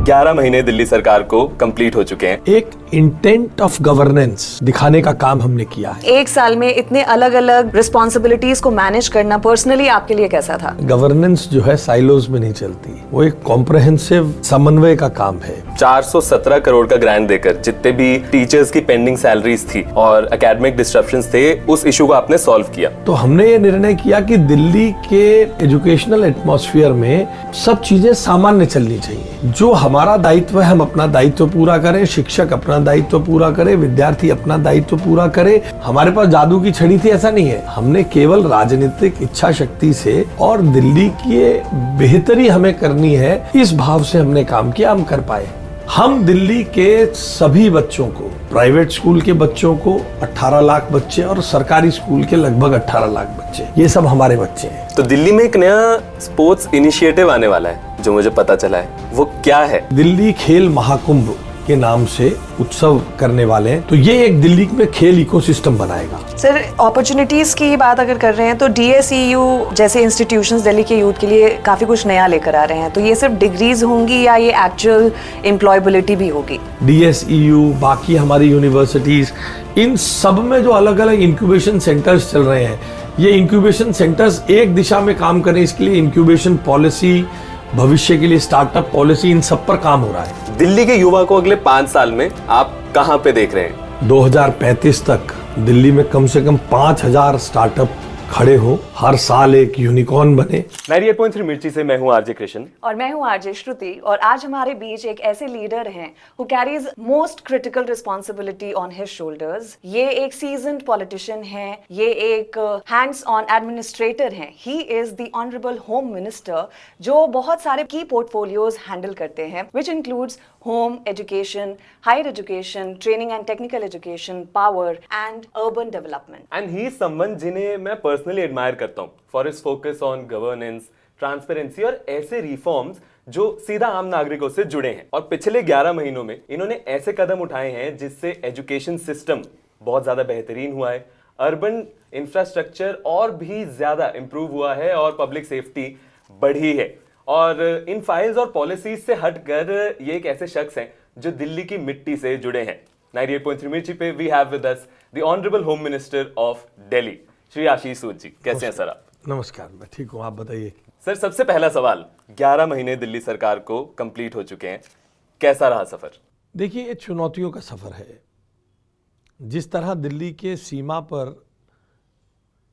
11 महीने दिल्ली सरकार को कंप्लीट हो चुके हैं। एक इंटेंट ऑफ गवर्नेंस दिखाने का काम हमने किया है। एक साल में इतने अलग अलग रिस्पॉन्सिबिलिटीज को मैनेज करना पर्सनली आपके लिए कैसा था? गवर्नेंस जो है साइलोज में नहीं चलती, वो एक कॉम्प्रहेंसिव समन्वय का काम है। 417 करोड़ का ग्रांट देकर जितने भी टीचर्स की पेंडिंग सैलरीज थी और एकेडमिक डिस्ट्रप्शंस थे, उस इशू को आपने सॉल्व किया। तो हमने ये निर्णय किया कि दिल्ली के एजुकेशनल एटमॉस्फेयर में सब चीजें सामान्य चलनी चाहिए। जो हमारा दायित्व है हम अपना दायित्व पूरा करें, शिक्षक अपना दायित्व पूरा करे, विद्यार्थी अपना दायित्व पूरा करे। हमारे पास जादू की छड़ी थी ऐसा नहीं है, हमने केवल राजनीतिक इच्छा शक्ति से और दिल्ली की बेहतरी हमें करनी है, इस भाव से हमने काम किया, हम कर पाए। हम दिल्ली के सभी बच्चों को, प्राइवेट स्कूल के बच्चों को 18 लाख बच्चे और सरकारी स्कूल के लगभग 18 लाख बच्चे, ये सब हमारे बच्चे हैं। तो दिल्ली में एक नया स्पोर्ट्स इनिशिएटिव आने वाला है जो मुझे पता चला है, वो क्या है? दिल्ली खेल महाकुंभ के नाम से उत्सव करने वाले हैं। तो ये एक दिल्ली में खेल इकोसिस्टम बनाएगा। सर, अपॉर्चुनिटीज की बात अगर कर रहे हैं तो DSEU जैसे इंस्टीट्यूशंस दिल्ली के यूथ के लिए काफी कुछ नया लेकर आ रहे हैं, तो ये सिर्फ डिग्रीज होंगी या ये एक्चुअल एम्प्लॉयबिलिटी भी होगी? DSEU, बाकी हमारी यूनिवर्सिटीज, इन सब में जो अलग अलग इंक्यूबेशन सेंटर्स चल रहे हैं, ये इंक्यूबेशन सेंटर्स एक दिशा में काम करें, इसके लिए इंक्यूबेशन पॉलिसी, भविष्य के लिए स्टार्टअप पॉलिसी, इन सब पर काम हो रहा है। दिल्ली के युवा को अगले 5 साल में आप कहां पे देख रहे हैं? 2035 तक दिल्ली में कम से कम 5000 स्टार्टअप खड़े हो, हर साल एक यूनिकॉर्न बने। 98.3 मिर्ची से मैं हूं आरजे कृष्ण और मैं हूं आरजे श्रुति, और आज हमारे बीच एक ऐसे लीडर हैं who carries most critical responsibility on his shoulders. ये एक सीजन्ड पॉलिटिशियन हैं, ये एक हैंड्स ऑन एडमिनिस्ट्रेटर हैं। He is the honourable home minister, जो बहुत सारे की पोर्टफोलियोज हैंडल करते हैं, which includes home, education, higher education, training and technical education, power and urban development. And he is someone जिन्हें मैं पर्सनली एडमायर करता हूं for his focus on governance, transparency और ऐसे रिफॉर्म्स जो सीधा आम नागरिकों से जुड़े हैं। और पिछले 11 महीनों में इन्होंने ऐसे कदम उठाए हैं जिससे एजुकेशन सिस्टम बहुत ज्यादा बेहतरीन हुआ है, अर्बन इंफ्रास्ट्रक्चर और भी ज्यादा इंप्रूव हुआ है और पब्लिक सेफ्टी बढ़ी है। और इन फाइल्स और पॉलिसीज से हटकर ये एक ऐसे शख्स हैं जो दिल्ली की मिट्टी से जुड़े हैं। 98.3 मिर्ची पे we have with us the honourable home minister of Delhi, Shri Ashish Sood ji. कैसे हैं सर आप? नमस्कार, मैं ठीक हूँ, आप बताइए। सर, सबसे पहला सवाल, 11 महीने दिल्ली सरकार को कंप्लीट हो चुके हैं, कैसा रहा सफर? देखिए, ये चुनौतियों का सफर है। जिस तरह दिल्ली के सीमा पर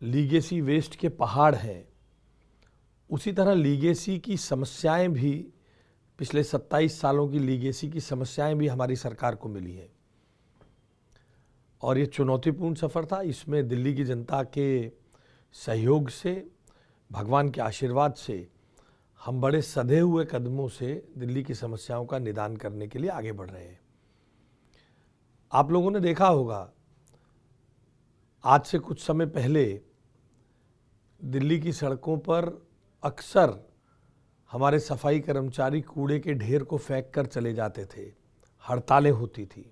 लीगेसी वेस्ट के पहाड़ हैं, उसी तरह लीगेसी की समस्याएं भी, पिछले 27 सालों की लीगेसी की समस्याएं भी हमारी सरकार को मिली हैं। और ये चुनौतीपूर्ण सफ़र था। इसमें दिल्ली की जनता के सहयोग से, भगवान के आशीर्वाद से, हम बड़े सधे हुए कदमों से दिल्ली की समस्याओं का निदान करने के लिए आगे बढ़ रहे हैं। आप लोगों ने देखा होगा, आज से कुछ समय पहले दिल्ली की सड़कों पर अक्सर हमारे सफाई कर्मचारी कूड़े के ढेर को फेंक कर चले जाते थे। हड़तालें होती थी,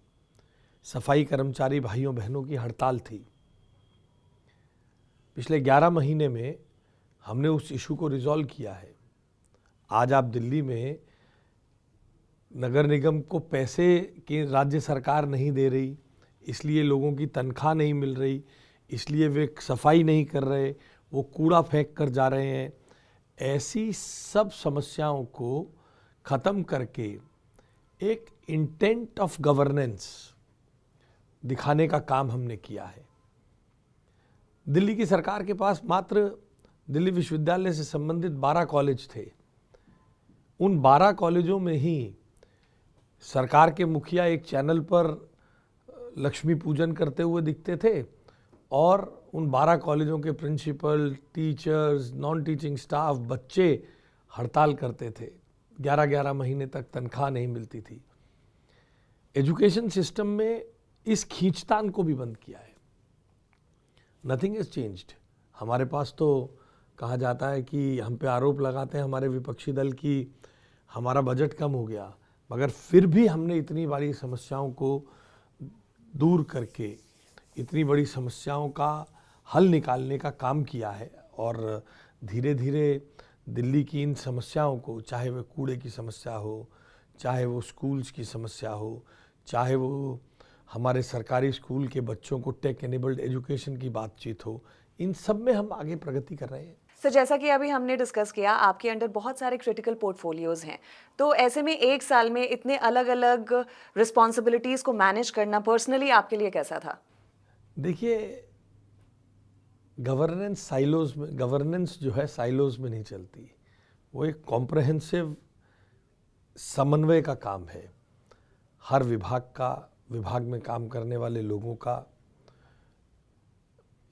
सफाई कर्मचारी भाइयों बहनों की हड़ताल थी। पिछले 11 महीने में हमने उस इशू को रिजॉल्व किया है। आज आप दिल्ली में नगर निगम को पैसे की राज्य सरकार नहीं दे रही, इसलिए लोगों की तनख्वाह नहीं मिल रही, इसलिए वे सफाई नहीं कर रहे, वो कूड़ा फेंक कर जा रहे हैं। ऐसी सब समस्याओं को ख़त्म करके एक इंटेंट ऑफ गवर्नेंस दिखाने का काम हमने किया है। दिल्ली की सरकार के पास मात्र दिल्ली विश्वविद्यालय से संबंधित 12 कॉलेज थे। उन 12 कॉलेजों में ही सरकार के मुखिया एक चैनल पर लक्ष्मी पूजन करते हुए दिखते थे और उन 12 कॉलेजों के principal, teachers, non teaching staff, बच्चे हड़ताल करते थे। 11-11 महीने तक तनख्वाह नहीं मिलती थी। एजुकेशन सिस्टम में इस खींचतान को भी बंद किया है। Nothing is changed. हमारे पास तो कहा जाता है कि हम पे आरोप लगाते हैं हमारे विपक्षी दल की हमारा बजट कम हो गया, मगर फिर भी हमने इतनी बड़ी समस्याओं को दूर करके इतनी बड़ी समस्याओं का हल निकालने का काम किया है। और धीरे धीरे दिल्ली की इन समस्याओं को, चाहे वह कूड़े की समस्या हो, चाहे वो स्कूल्स की समस्या हो, चाहे वो हमारे सरकारी स्कूल के बच्चों को टेक एनेबल्ड एजुकेशन की बातचीत हो, इन सब में हम आगे प्रगति कर रहे हैं। सर, जैसा कि अभी हमने डिस्कस किया, आपके अंडर बहुत सारे क्रिटिकल पोर्टफोलियोज हैं, तो ऐसे में एक साल में इतने अलग अलग रिस्पॉन्सिबिलिटीज को मैनेज करना पर्सनली आपके लिए कैसा था? देखिए, गवर्नेंस जो है साइलोज में नहीं चलती, वो एक कॉम्प्रहेंसिव समन्वय का काम है। हर विभाग में काम करने वाले लोगों का,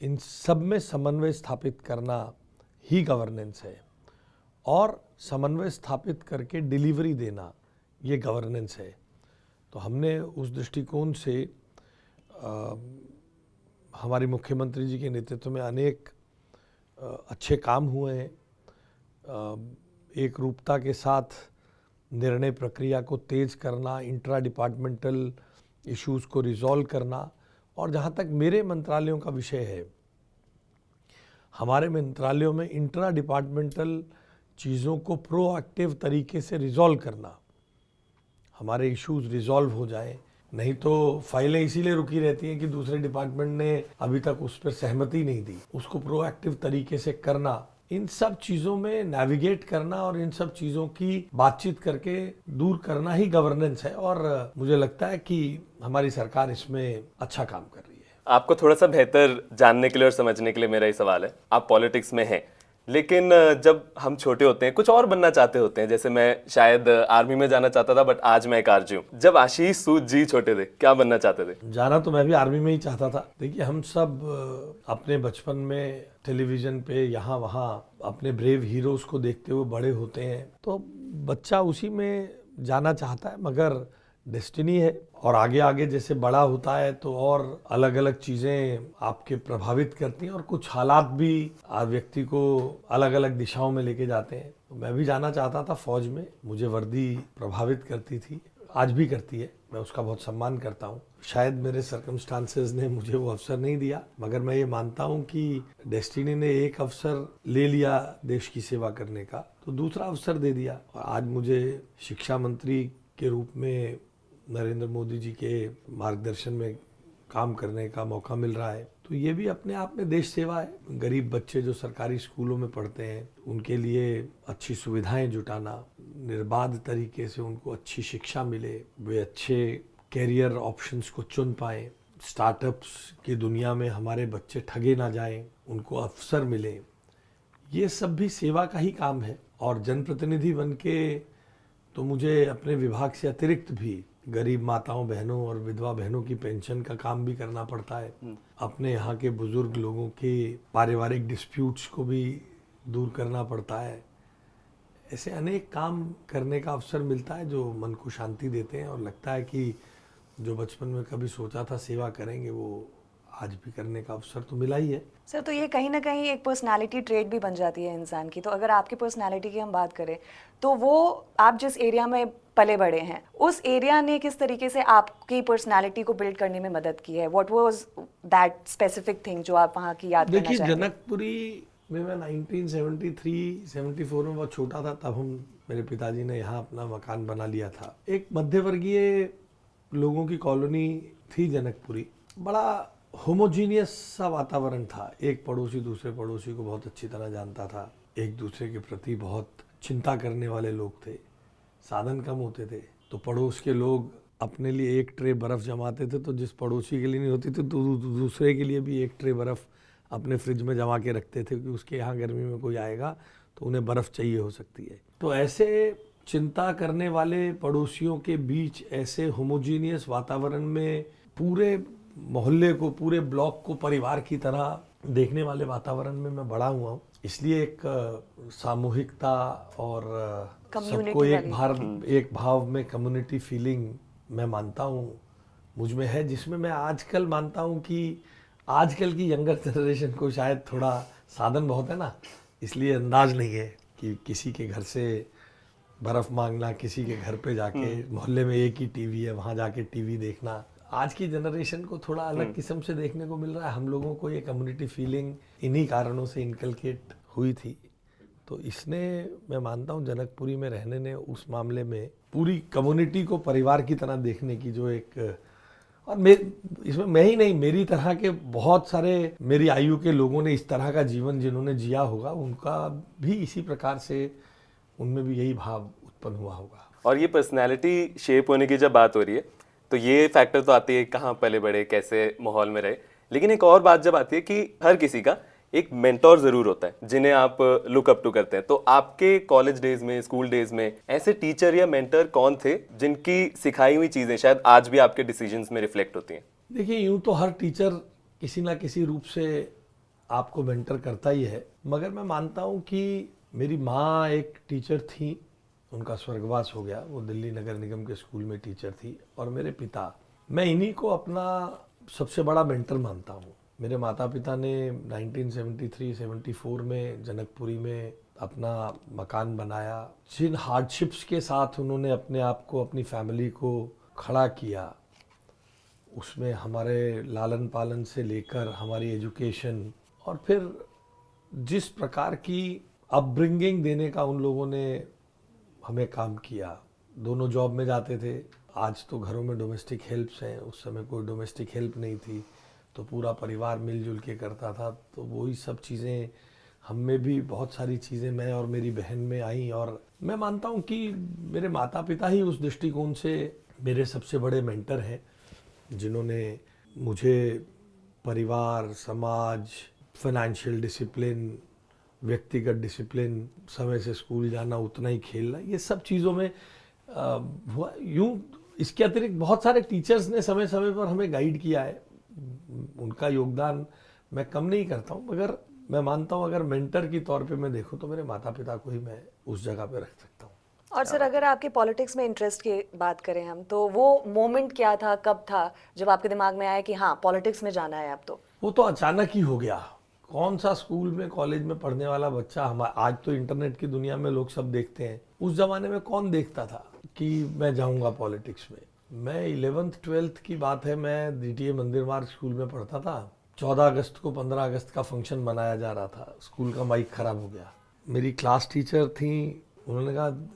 इन सब में समन्वय स्थापित करना ही गवर्नेंस है, और समन्वय स्थापित करके डिलीवरी देना, ये गवर्नेंस है। तो हमने उस दृष्टिकोण से हमारे मुख्यमंत्री जी के नेतृत्व में अनेक अच्छे काम हुए हैं। एक रूपता के साथ निर्णय प्रक्रिया को तेज करना, इंट्रा डिपार्टमेंटल इश्यूज़ को रिजॉल्व करना, और जहाँ तक मेरे मंत्रालयों का विषय है, हमारे मंत्रालयों में इंट्रा डिपार्टमेंटल चीज़ों को प्रोएक्टिव तरीके से रिजॉल्व करना, हमारे इश्यूज रिजॉल्व हो जाएं। नहीं तो फाइलें इसीलिए रुकी रहती हैं कि दूसरे डिपार्टमेंट ने अभी तक उस पर सहमति नहीं दी। उसको प्रोएक्टिव तरीके से करना, इन सब चीज़ों में नेविगेट करना और इन सब चीज़ों की बातचीत करके दूर करना ही गवर्नेंस है, और मुझे लगता है कि हमारी सरकार इसमें अच्छा काम कर रही है। आपको थोड़ा सा बेहतर जानने के लिए और समझने के लिए मेरा ये सवाल है, आप पॉलिटिक्स में हैं, लेकिन जब हम छोटे होते हैं कुछ और बनना चाहते होते हैं, जैसे मैं शायद आर्मी में जाना चाहता था, बट आज मैं एक आरजी हूँ। जब आशीष सूद जी छोटे थे, क्या बनना चाहते थे? जाना तो मैं भी आर्मी में ही चाहता था। देखिए, हम सब अपने बचपन में टेलीविजन पे यहाँ वहाँ अपने ब्रेव हीरोज को देखते हुए बड़े होते हैं, तो बच्चा उसी में जाना चाहता है, मगर डेस्टिनी है, और आगे आगे जैसे बड़ा होता है तो और अलग अलग चीज़ें आपके प्रभावित करती हैं, और कुछ हालात भी व्यक्ति को अलग अलग दिशाओं में लेके जाते हैं। तो मैं भी जाना चाहता था फौज में, मुझे वर्दी प्रभावित करती थी, आज भी करती है, मैं उसका बहुत सम्मान करता हूँ। शायद मेरे सर्कमस्टांसेस ने मुझे वो अवसर नहीं दिया, मगर मैं ये मानता हूँ कि डेस्टिनी ने एक अवसर ले लिया देश की सेवा करने का, तो दूसरा अवसर दे दिया, और आज मुझे शिक्षा मंत्री के रूप में नरेंद्र मोदी जी के मार्गदर्शन में काम करने का मौका मिल रहा है। तो ये भी अपने आप में देश सेवा है। गरीब बच्चे जो सरकारी स्कूलों में पढ़ते हैं, उनके लिए अच्छी सुविधाएं जुटाना, निर्बाध तरीके से उनको अच्छी शिक्षा मिले, वे अच्छे कैरियर ऑप्शंस को चुन पाएं, स्टार्टअप्स की दुनिया में हमारे बच्चे ठगे ना जाएं, उनको अवसर मिले, ये सब भी सेवा का ही काम है। और जनप्रतिनिधि बन के तो मुझे अपने विभाग से अतिरिक्त भी गरीब माताओं बहनों और विधवा बहनों की पेंशन का काम भी करना पड़ता है। अपने यहाँ के बुजुर्ग लोगों के पारिवारिक डिस्प्यूट्स को भी दूर करना पड़ता है। ऐसे अनेक काम करने का अवसर मिलता है जो मन को शांति देते हैं, और लगता है कि जो बचपन में कभी सोचा था सेवा करेंगे, वो आज भी करने का अवसर तो मिला ही है। सर, तो ये कहीं ना कहीं एक पर्सनालिटी ट्रेट भी बन जाती है इंसान की। तो अगर आपकी पर्सनालिटी की हम बात करें, तो वो आप जिस एरिया में पले बड़े हैं, उस एरिया ने किस तरीके से आपकी पर्सनालिटी को बिल्ड करने में मदद की है? What was that specific thing जो आप वहाँ की याद करना देखिए, चाहेंगे? जनकपुरी में मैं 1973-74 में बहुत छोटा था, तब मेरे पिताजी ने यहाँ अपना मकान बना लिया था। एक मध्यवर्गीय लोगों की कॉलोनी थी जनकपुरी, बड़ा होमोजीनियस सा वातावरण था। एक पड़ोसी दूसरे पड़ोसी को बहुत अच्छी तरह जानता था, एक दूसरे के प्रति बहुत चिंता करने वाले लोग थे, साधन कम होते थे, तो पड़ोस के लोग अपने लिए एक ट्रे बर्फ़ जमाते थे, तो जिस पड़ोसी के लिए नहीं होती थी तो दूसरे के लिए भी एक ट्रे बर्फ़ अपने फ्रिज में जमा के रखते थे कि उसके यहाँ गर्मी में कोई आएगा तो उन्हें बर्फ़ चाहिए हो सकती है। तो ऐसे चिंता करने वाले पड़ोसियों के बीच, ऐसे होमोजीनियस वातावरण में पूरे मोहल्ले को, पूरे ब्लॉक को परिवार की तरह देखने वाले वातावरण में मैं बड़ा हुआ हूँ। इसलिए एक सामूहिकता और सबको एक भाव में कम्युनिटी फीलिंग मैं मानता हूँ मुझ में है, जिसमें मैं आजकल मानता हूँ कि आजकल की यंगर जनरेशन को शायद थोड़ा साधन बहुत है ना, इसलिए अंदाज नहीं है कि किसी के घर से बर्फ़ मांगना, किसी के घर पे जाके, मोहल्ले में एक ही टीवी है वहाँ जाके टीवी देखना। आज की जनरेशन को थोड़ा अलग किस्म से देखने को मिल रहा है। हम लोगों को ये कम्युनिटी फीलिंग इन्हीं कारणों से इनकलकेट हुई थी, तो इसने, मैं मानता हूँ, जनकपुरी में रहने ने उस मामले में पूरी कम्युनिटी को परिवार की तरह देखने की जो एक, और इसमें मैं ही नहीं, मेरी तरह के बहुत सारे मेरी आयु के लोगों ने इस तरह का जीवन जिन्होंने जिया होगा, उनका भी इसी प्रकार से उनमें भी यही भाव उत्पन्न हुआ होगा। और ये पर्सनैलिटी शेप होने की जब बात हो रही है तो ये फैक्टर तो आती है कहाँ पले बड़े, कैसे माहौल में रहे, लेकिन एक और बात जब आती है कि हर किसी का एक मेंटोर जरूर होता है जिन्हें आप लुक अप टू करते हैं। तो आपके कॉलेज डेज में, स्कूल डेज में ऐसे टीचर या मेंटर कौन थे जिनकी सिखाई हुई चीजें शायद आज भी आपके डिसीजंस में रिफ्लेक्ट होती हैं? देखिए, यूं तो हर टीचर किसी ना किसी रूप से आपको मेंटर करता ही है, मगर मैं मानता हूं कि मेरी माँ एक टीचर थी, उनका स्वर्गवास हो गया, वो दिल्ली नगर निगम के स्कूल में टीचर थी, और मेरे पिता, मैं इन्हीं को अपना सबसे बड़ा मेंटर मानता हूँ। मेरे माता पिता ने 1973-74 में जनकपुरी में अपना मकान बनाया। जिन हार्डशिप्स के साथ उन्होंने अपने आप को, अपनी फैमिली को खड़ा किया, उसमें हमारे लालन पालन से लेकर हमारी एजुकेशन, और फिर जिस प्रकार की अपब्रिंगिंग देने का उन लोगों ने हमें काम किया। दोनों जॉब में जाते थे। आज तो घरों में डोमेस्टिक हेल्प्स हैं, उस समय कोई डोमेस्टिक हेल्प नहीं थी, तो पूरा परिवार मिलजुल के करता था। तो वही सब चीज़ें हम में भी, बहुत सारी चीज़ें मैं और मेरी बहन में आई, और मैं मानता हूँ कि मेरे माता पिता ही उस दृष्टिकोण से मेरे सबसे बड़े मेंटर हैं, जिन्होंने मुझे परिवार, समाज, फाइनेंशियल डिसिप्लिन, व्यक्तिगत डिसिप्लिन, समय से स्कूल जाना, उतना ही खेलना, ये सब चीज़ों में हुआ। यूँ इसके अतिरिक्त बहुत सारे टीचर्स ने समय समय पर हमें गाइड किया है, उनका योगदान मैं कम नहीं करता हूँ, मगर मैं मानता हूँ अगर मेंटर की तौर पे मैं देखूँ तो मेरे माता पिता को ही मैं उस जगह पे रख सकता हूँ। और सर, अगर आपके पॉलिटिक्स में इंटरेस्ट की बात करें हम, तो वो मोमेंट क्या था, कब था जब आपके दिमाग में आया कि हाँ पॉलिटिक्स में जाना है अब? तो वो तो अचानक ही हो गया। कौन सा स्कूल में, कॉलेज में पढ़ने वाला बच्चा, आज तो इंटरनेट की दुनिया में लोग सब देखते हैं, उस जमाने में कौन देखता था कि मैं जाऊंगा पॉलिटिक्स में? मैं 11th 12th की बात है, मैं DTA मंदिर मार्ग स्कूल में पढ़ता था। 14 अगस्त को 15 अगस्त का फंक्शन मनाया जा रहा था, स्कूल का माइक खराब हो गया। मेरी क्लास टीचर थी, उन्होंने कहा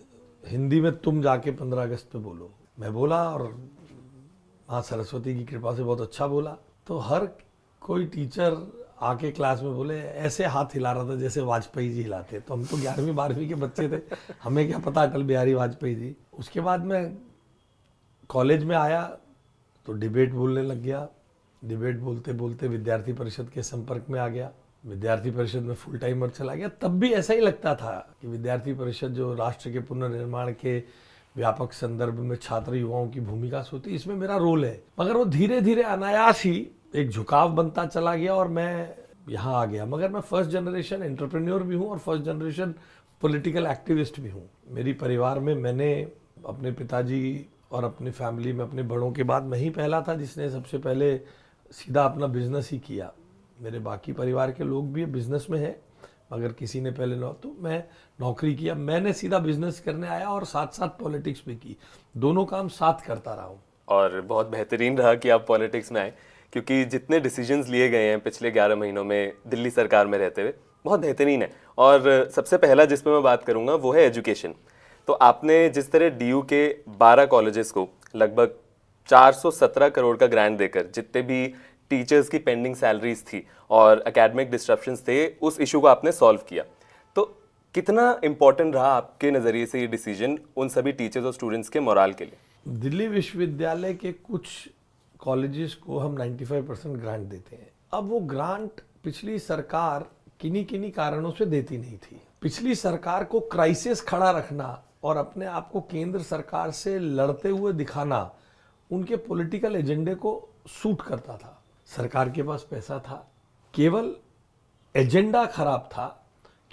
हिंदी में तुम जाके 15 अगस्त पे बोलो। मैं बोला, और माँ सरस्वती की कृपा से बहुत अच्छा बोला। तो हर कोई टीचर आके क्लास में बोले, ऐसे हाथ हिला रहा था जैसे वाजपेयी जी हिलाते। तो हम तो 11वीं 12वीं के बच्चे थे, हमें क्या पता अटल बिहारी वाजपेयी जी। उसके बाद मैं कॉलेज में आया तो डिबेट बोलने लग गया। डिबेट बोलते बोलते विद्यार्थी परिषद के संपर्क में आ गया, विद्यार्थी परिषद में फुल टाइमर चला गया। तब भी ऐसा ही लगता था कि विद्यार्थी परिषद जो राष्ट्र के पुनर्निर्माण के व्यापक संदर्भ में छात्र युवाओं की भूमिका होती, इसमें मेरा रोल है। मगर वो धीरे धीरे अनायास ही एक झुकाव बनता चला गया और मैं यहाँ आ गया। मगर मैं फर्स्ट जनरेशन एंटरप्रेन्योर भी हूँ और फर्स्ट जनरेशन पॉलिटिकल एक्टिविस्ट भी हूँ। मेरी परिवार में मैंने अपने पिताजी और अपनी फैमिली में अपने बड़ों के बाद मैं ही पहला था जिसने सबसे पहले सीधा अपना बिजनेस ही किया। मेरे बाकी परिवार के लोग भी बिजनेस में हैं, मगर किसी ने पहले तो मैं नौकरी किया, मैंने सीधा बिजनेस करने आया और साथ साथ पॉलिटिक्स भी की। दोनों काम साथ करता रहा हूँ। और बहुत बेहतरीन रहा कि आप पॉलिटिक्स में आए, क्योंकि जितने डिसीजंस लिए गए हैं पिछले 11 महीनों में दिल्ली सरकार में रहते हुए, बहुत बेहतरीन है। और सबसे पहला जिस पे मैं बात करूंगा वो है एजुकेशन। तो आपने जिस तरह DU के 12 कॉलेजेस को लगभग 417 करोड़ का ग्रांट देकर, जितने भी टीचर्स की पेंडिंग सैलरीज थी और एकेडमिक डिस्ट्रप्शंस थे, उस इशू को आपने सॉल्व किया। तो कितना इंपॉर्टेंट रहा आपके नज़रिए से ये डिसीजन उन सभी टीचर्स और स्टूडेंट्स के मोरल के लिए? दिल्ली विश्वविद्यालय के कुछ कॉलेजेस को हम 95% ग्रांट देते हैं। अब वो ग्रांट पिछली सरकार किन्हीं कारणों से देती नहीं थी। पिछली सरकार को क्राइसिस खड़ा रखना और अपने आप को केंद्र सरकार से लड़ते हुए दिखाना उनके पॉलिटिकल एजेंडे को सूट करता था। सरकार के पास पैसा था, केवल एजेंडा खराब था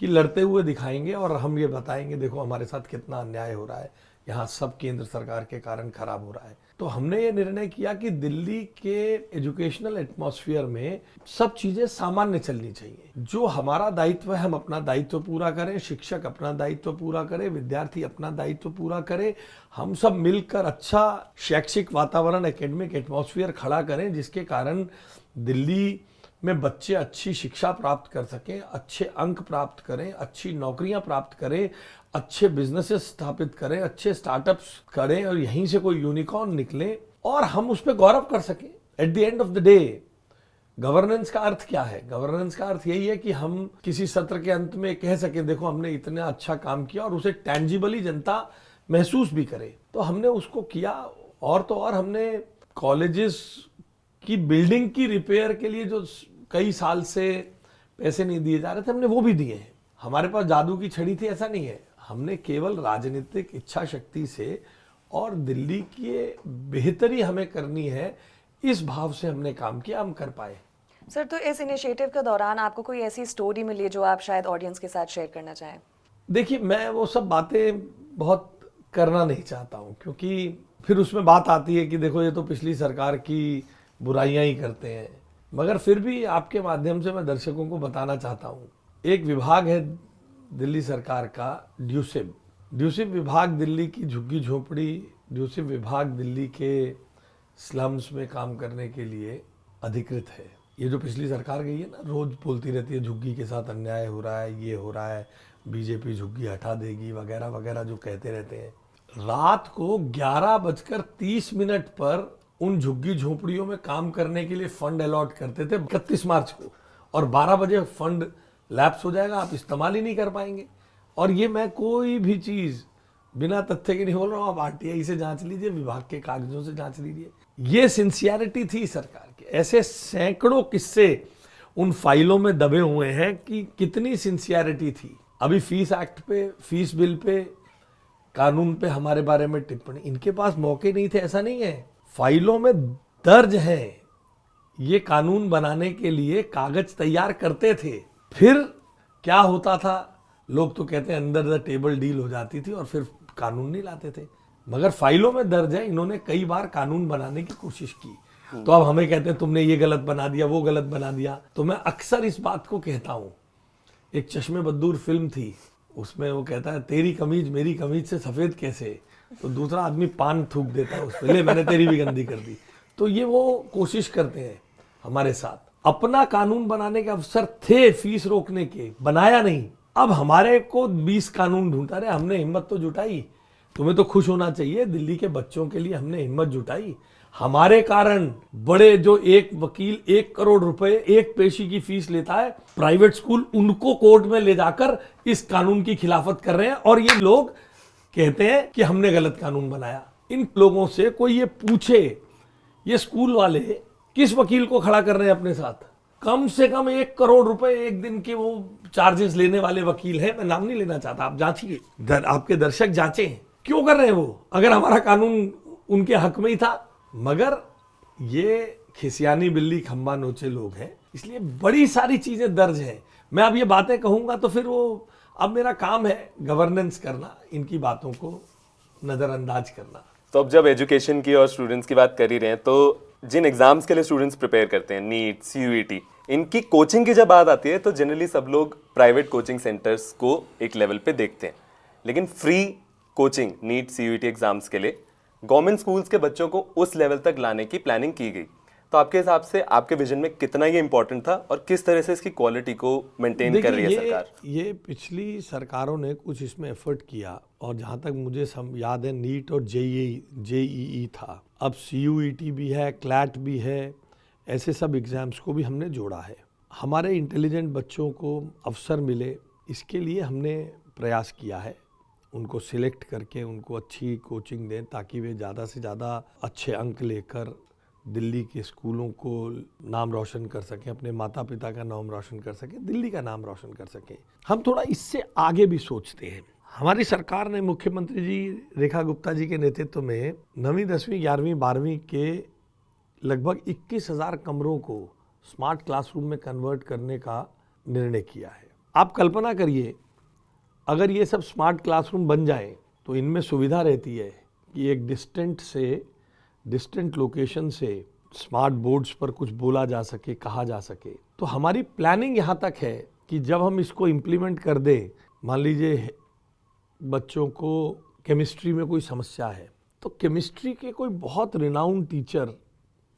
कि लड़ते हुए दिखाएंगे और हम ये बताएंगे देखो हमारे साथ कितना अन्याय हो रहा है, यहाँ सब केंद्र सरकार के कारण खराब हो रहा है। तो हमने ये निर्णय किया कि दिल्ली के एजुकेशनल एटमॉस्फेयर में सब चीजें सामान्य चलनी चाहिए। जो हमारा दायित्व है हम अपना दायित्व पूरा करें, शिक्षक अपना दायित्व पूरा करे, विद्यार्थी अपना दायित्व पूरा करे, हम सब मिलकर अच्छा शैक्षिक वातावरण, एकेडमिक एटमॉस्फेयर खड़ा करें जिसके कारण दिल्ली में बच्चे अच्छी शिक्षा प्राप्त कर सकें, अच्छे अंक प्राप्त करें, अच्छी नौकरियां प्राप्त करें, अच्छे बिजनेसेस स्थापित करें, अच्छे स्टार्टअप्स करें और यहीं से कोई यूनिकॉर्न निकले और हम उस पर गौरव कर सकें। At the end of the day governance का अर्थ क्या है? गवर्नेंस का अर्थ यही है कि हम किसी सत्र के अंत में कह सकें देखो हमने इतना अच्छा काम किया और उसे टेंजिबली जनता महसूस भी करे। तो हमने उसको किया। और तो और हमने कॉलेजेस की बिल्डिंग की रिपेयर के लिए जो कई साल से पैसे नहीं दिए जा रहे थे, हमने वो भी दिए हैं। हमारे पास जादू की छड़ी थी ऐसा नहीं है, हमने केवल राजनीतिक इच्छा शक्ति से और दिल्ली की बेहतरी हमें करनी है इस भाव से हमने काम किया, हम कर पाए। सर, तो इस इनिशिएटिव के दौरान आपको कोई ऐसी स्टोरी मिली जो आप शायद ऑडियंस के साथ शेयर करना चाहें? देखिए, मैं वो सब बातें बहुत करना नहीं चाहता हूँ, क्योंकि फिर उसमें बात आती है कि देखो ये तो पिछली सरकार की बुराइयां ही करते हैं। मगर फिर भी आपके माध्यम से मैं दर्शकों को बताना चाहता हूँ, एक विभाग है दिल्ली सरकार का, ड्यूसिब। ड्यूसिब विभाग दिल्ली की झुग्गी झोपड़ी, ड्यूसिब विभाग दिल्ली के स्लम्स में काम करने के लिए अधिकृत है। ये जो पिछली सरकार गई है ना, रोज बोलती रहती है झुग्गी के साथ अन्याय हो रहा है, ये हो रहा है, बीजेपी झुग्गी हटा देगी वगैरह वगैरह जो कहते रहते हैं। रात को 11:30 पर उन झुग्गी झोपड़ियों में काम करने के लिए फंड अलॉट करते थे 31 मार्च को, और 12 बजे फंड लैप्स हो जाएगा, आप इस्तेमाल ही नहीं कर पाएंगे। और ये मैं कोई भी चीज बिना तथ्य के नहीं बोल रहा हूँ, आप आरटीआई से जांच लीजिए, विभाग के कागजों से जांच लीजिए। ये सिंसियरिटी थी सरकार की। ऐसे सैकड़ों किस्से उन फाइलों में दबे हुए हैं कि कितनी सिंसियरिटी थी। अभी फीस एक्ट पे, फीस बिल पे, कानून पे हमारे बारे में टिप्पणी, इनके पास मौके नहीं थे ऐसा नहीं है, फाइलों में दर्ज है। ये कानून बनाने के लिए कागज तैयार करते थे। फिर क्या होता था, लोग तो कहते हैं अंदर द टेबल डील हो जाती थी और फिर कानून नहीं लाते थे। मगर फाइलों में दर्ज है, इन्होंने कई बार कानून बनाने की कोशिश की। तो अब हमें कहते हैं तुमने ये गलत बना दिया, वो गलत बना दिया। तो मैं अक्सर इस बात को कहता हूं, एक चश्मे बद्दूर फिल्म थी, उसमें वो कहता है तेरी कमीज मेरी कमीज से सफेद कैसे, तो दूसरा आदमी पान थूक देता है उस पे, ले मैंने तेरी भी गंदी कर दी। तो ये वो कोशिश करते हैं हमारे साथ। अपना कानून बनाने के अवसर थे फीस रोकने के, बनाया नहीं। अब हमारे को 20 कानून ढूंढता रहे, हमने हिम्मत तो जुटाई। तुम्हें तो खुश होना चाहिए, दिल्ली के बच्चों के लिए हमने हिम्मत जुटाई। हमारे कारण बड़े जो एक वकील 1 करोड़ रुपए एक पेशी की फीस लेता है, प्राइवेट स्कूल उनको कोर्ट में ले जाकर इस कानून की खिलाफत कर रहे हैं। और ये लोग कहते हैं कि हमने गलत कानून बनाया। इन लोगों से कोई ये पूछे, ये स्कूल वाले किस वकील को खड़ा कर रहे हैं अपने साथ? कम से कम 1 करोड़ रुपए एक दिन के वो चार्जेस लेने वाले वकील हैं। मैं नाम नहीं लेना चाहता, आप जांचिए, आपके दर्शक जांचें क्यों कर रहे हैं वो, अगर हमारा कानून उनके हक में ही था। मगर ये खिसियानी बिल्ली खंबा नोचे लोग हैं, इसलिए बड़ी सारी चीजें दर्ज हैं। मैं अब ये बातें कहूंगा तो फिर वो, अब मेरा काम है गवर्नेंस करना, इनकी बातों को नजरअंदाज करना। तो अब जब एजुकेशन की और स्टूडेंट्स की बात कर ही रहे हैं, तो जिन एग्जाम्स के लिए स्टूडेंट्स प्रिपेयर करते हैं, नीट, सीयूईटी, इनकी कोचिंग की जब बात आती है तो जनरली सब लोग प्राइवेट कोचिंग सेंटर्स को एक लेवल पे देखते हैं। लेकिन free coaching NEET, CUET exams के लिए गवर्नमेंट स्कूल्स के बच्चों को उस लेवल तक लाने की प्लानिंग की गई। तो आपके हिसाब से, आपके विजन में कितना ये इंपॉर्टेंट था और किस तरह से इसकी क्वालिटी को मेंटेन कर रही है सरकार? ये पिछली सरकारों ने कुछ इसमें एफर्ट किया, और जहाँ तक मुझे याद है नीट और जेईई था, अब सीयूईटी भी है, क्लैट भी है, ऐसे सब एग्जाम्स को भी हमने जोड़ा है। हमारे इंटेलिजेंट बच्चों को अवसर मिले, इसके लिए हमने प्रयास किया है। उनको सिलेक्ट करके उनको अच्छी कोचिंग दें ताकि वे ज़्यादा से ज़्यादा अच्छे अंक लेकर दिल्ली के स्कूलों को नाम रोशन कर सकें, अपने माता पिता का नाम रोशन कर सकें, दिल्ली का नाम रोशन कर सकें। हम थोड़ा इससे आगे भी सोचते हैं। हमारी सरकार ने, मुख्यमंत्री जी रेखा गुप्ता जी के नेतृत्व में 9वीं, 10वीं, 11वीं, 12वीं के लगभग 21,000 कमरों को स्मार्ट क्लासरूम में कन्वर्ट करने का निर्णय किया है। आप कल्पना करिए, अगर ये सब स्मार्ट क्लासरूम बन जाए तो इनमें सुविधा रहती है कि एक डिस्टेंट लोकेशन से स्मार्ट बोर्ड्स पर कुछ बोला जा सके, कहा जा सके। तो हमारी प्लानिंग यहाँ तक है कि जब हम इसको इम्प्लीमेंट कर दें, मान लीजिए बच्चों को केमिस्ट्री में कोई समस्या है, तो केमिस्ट्री के कोई बहुत रिनाउंड टीचर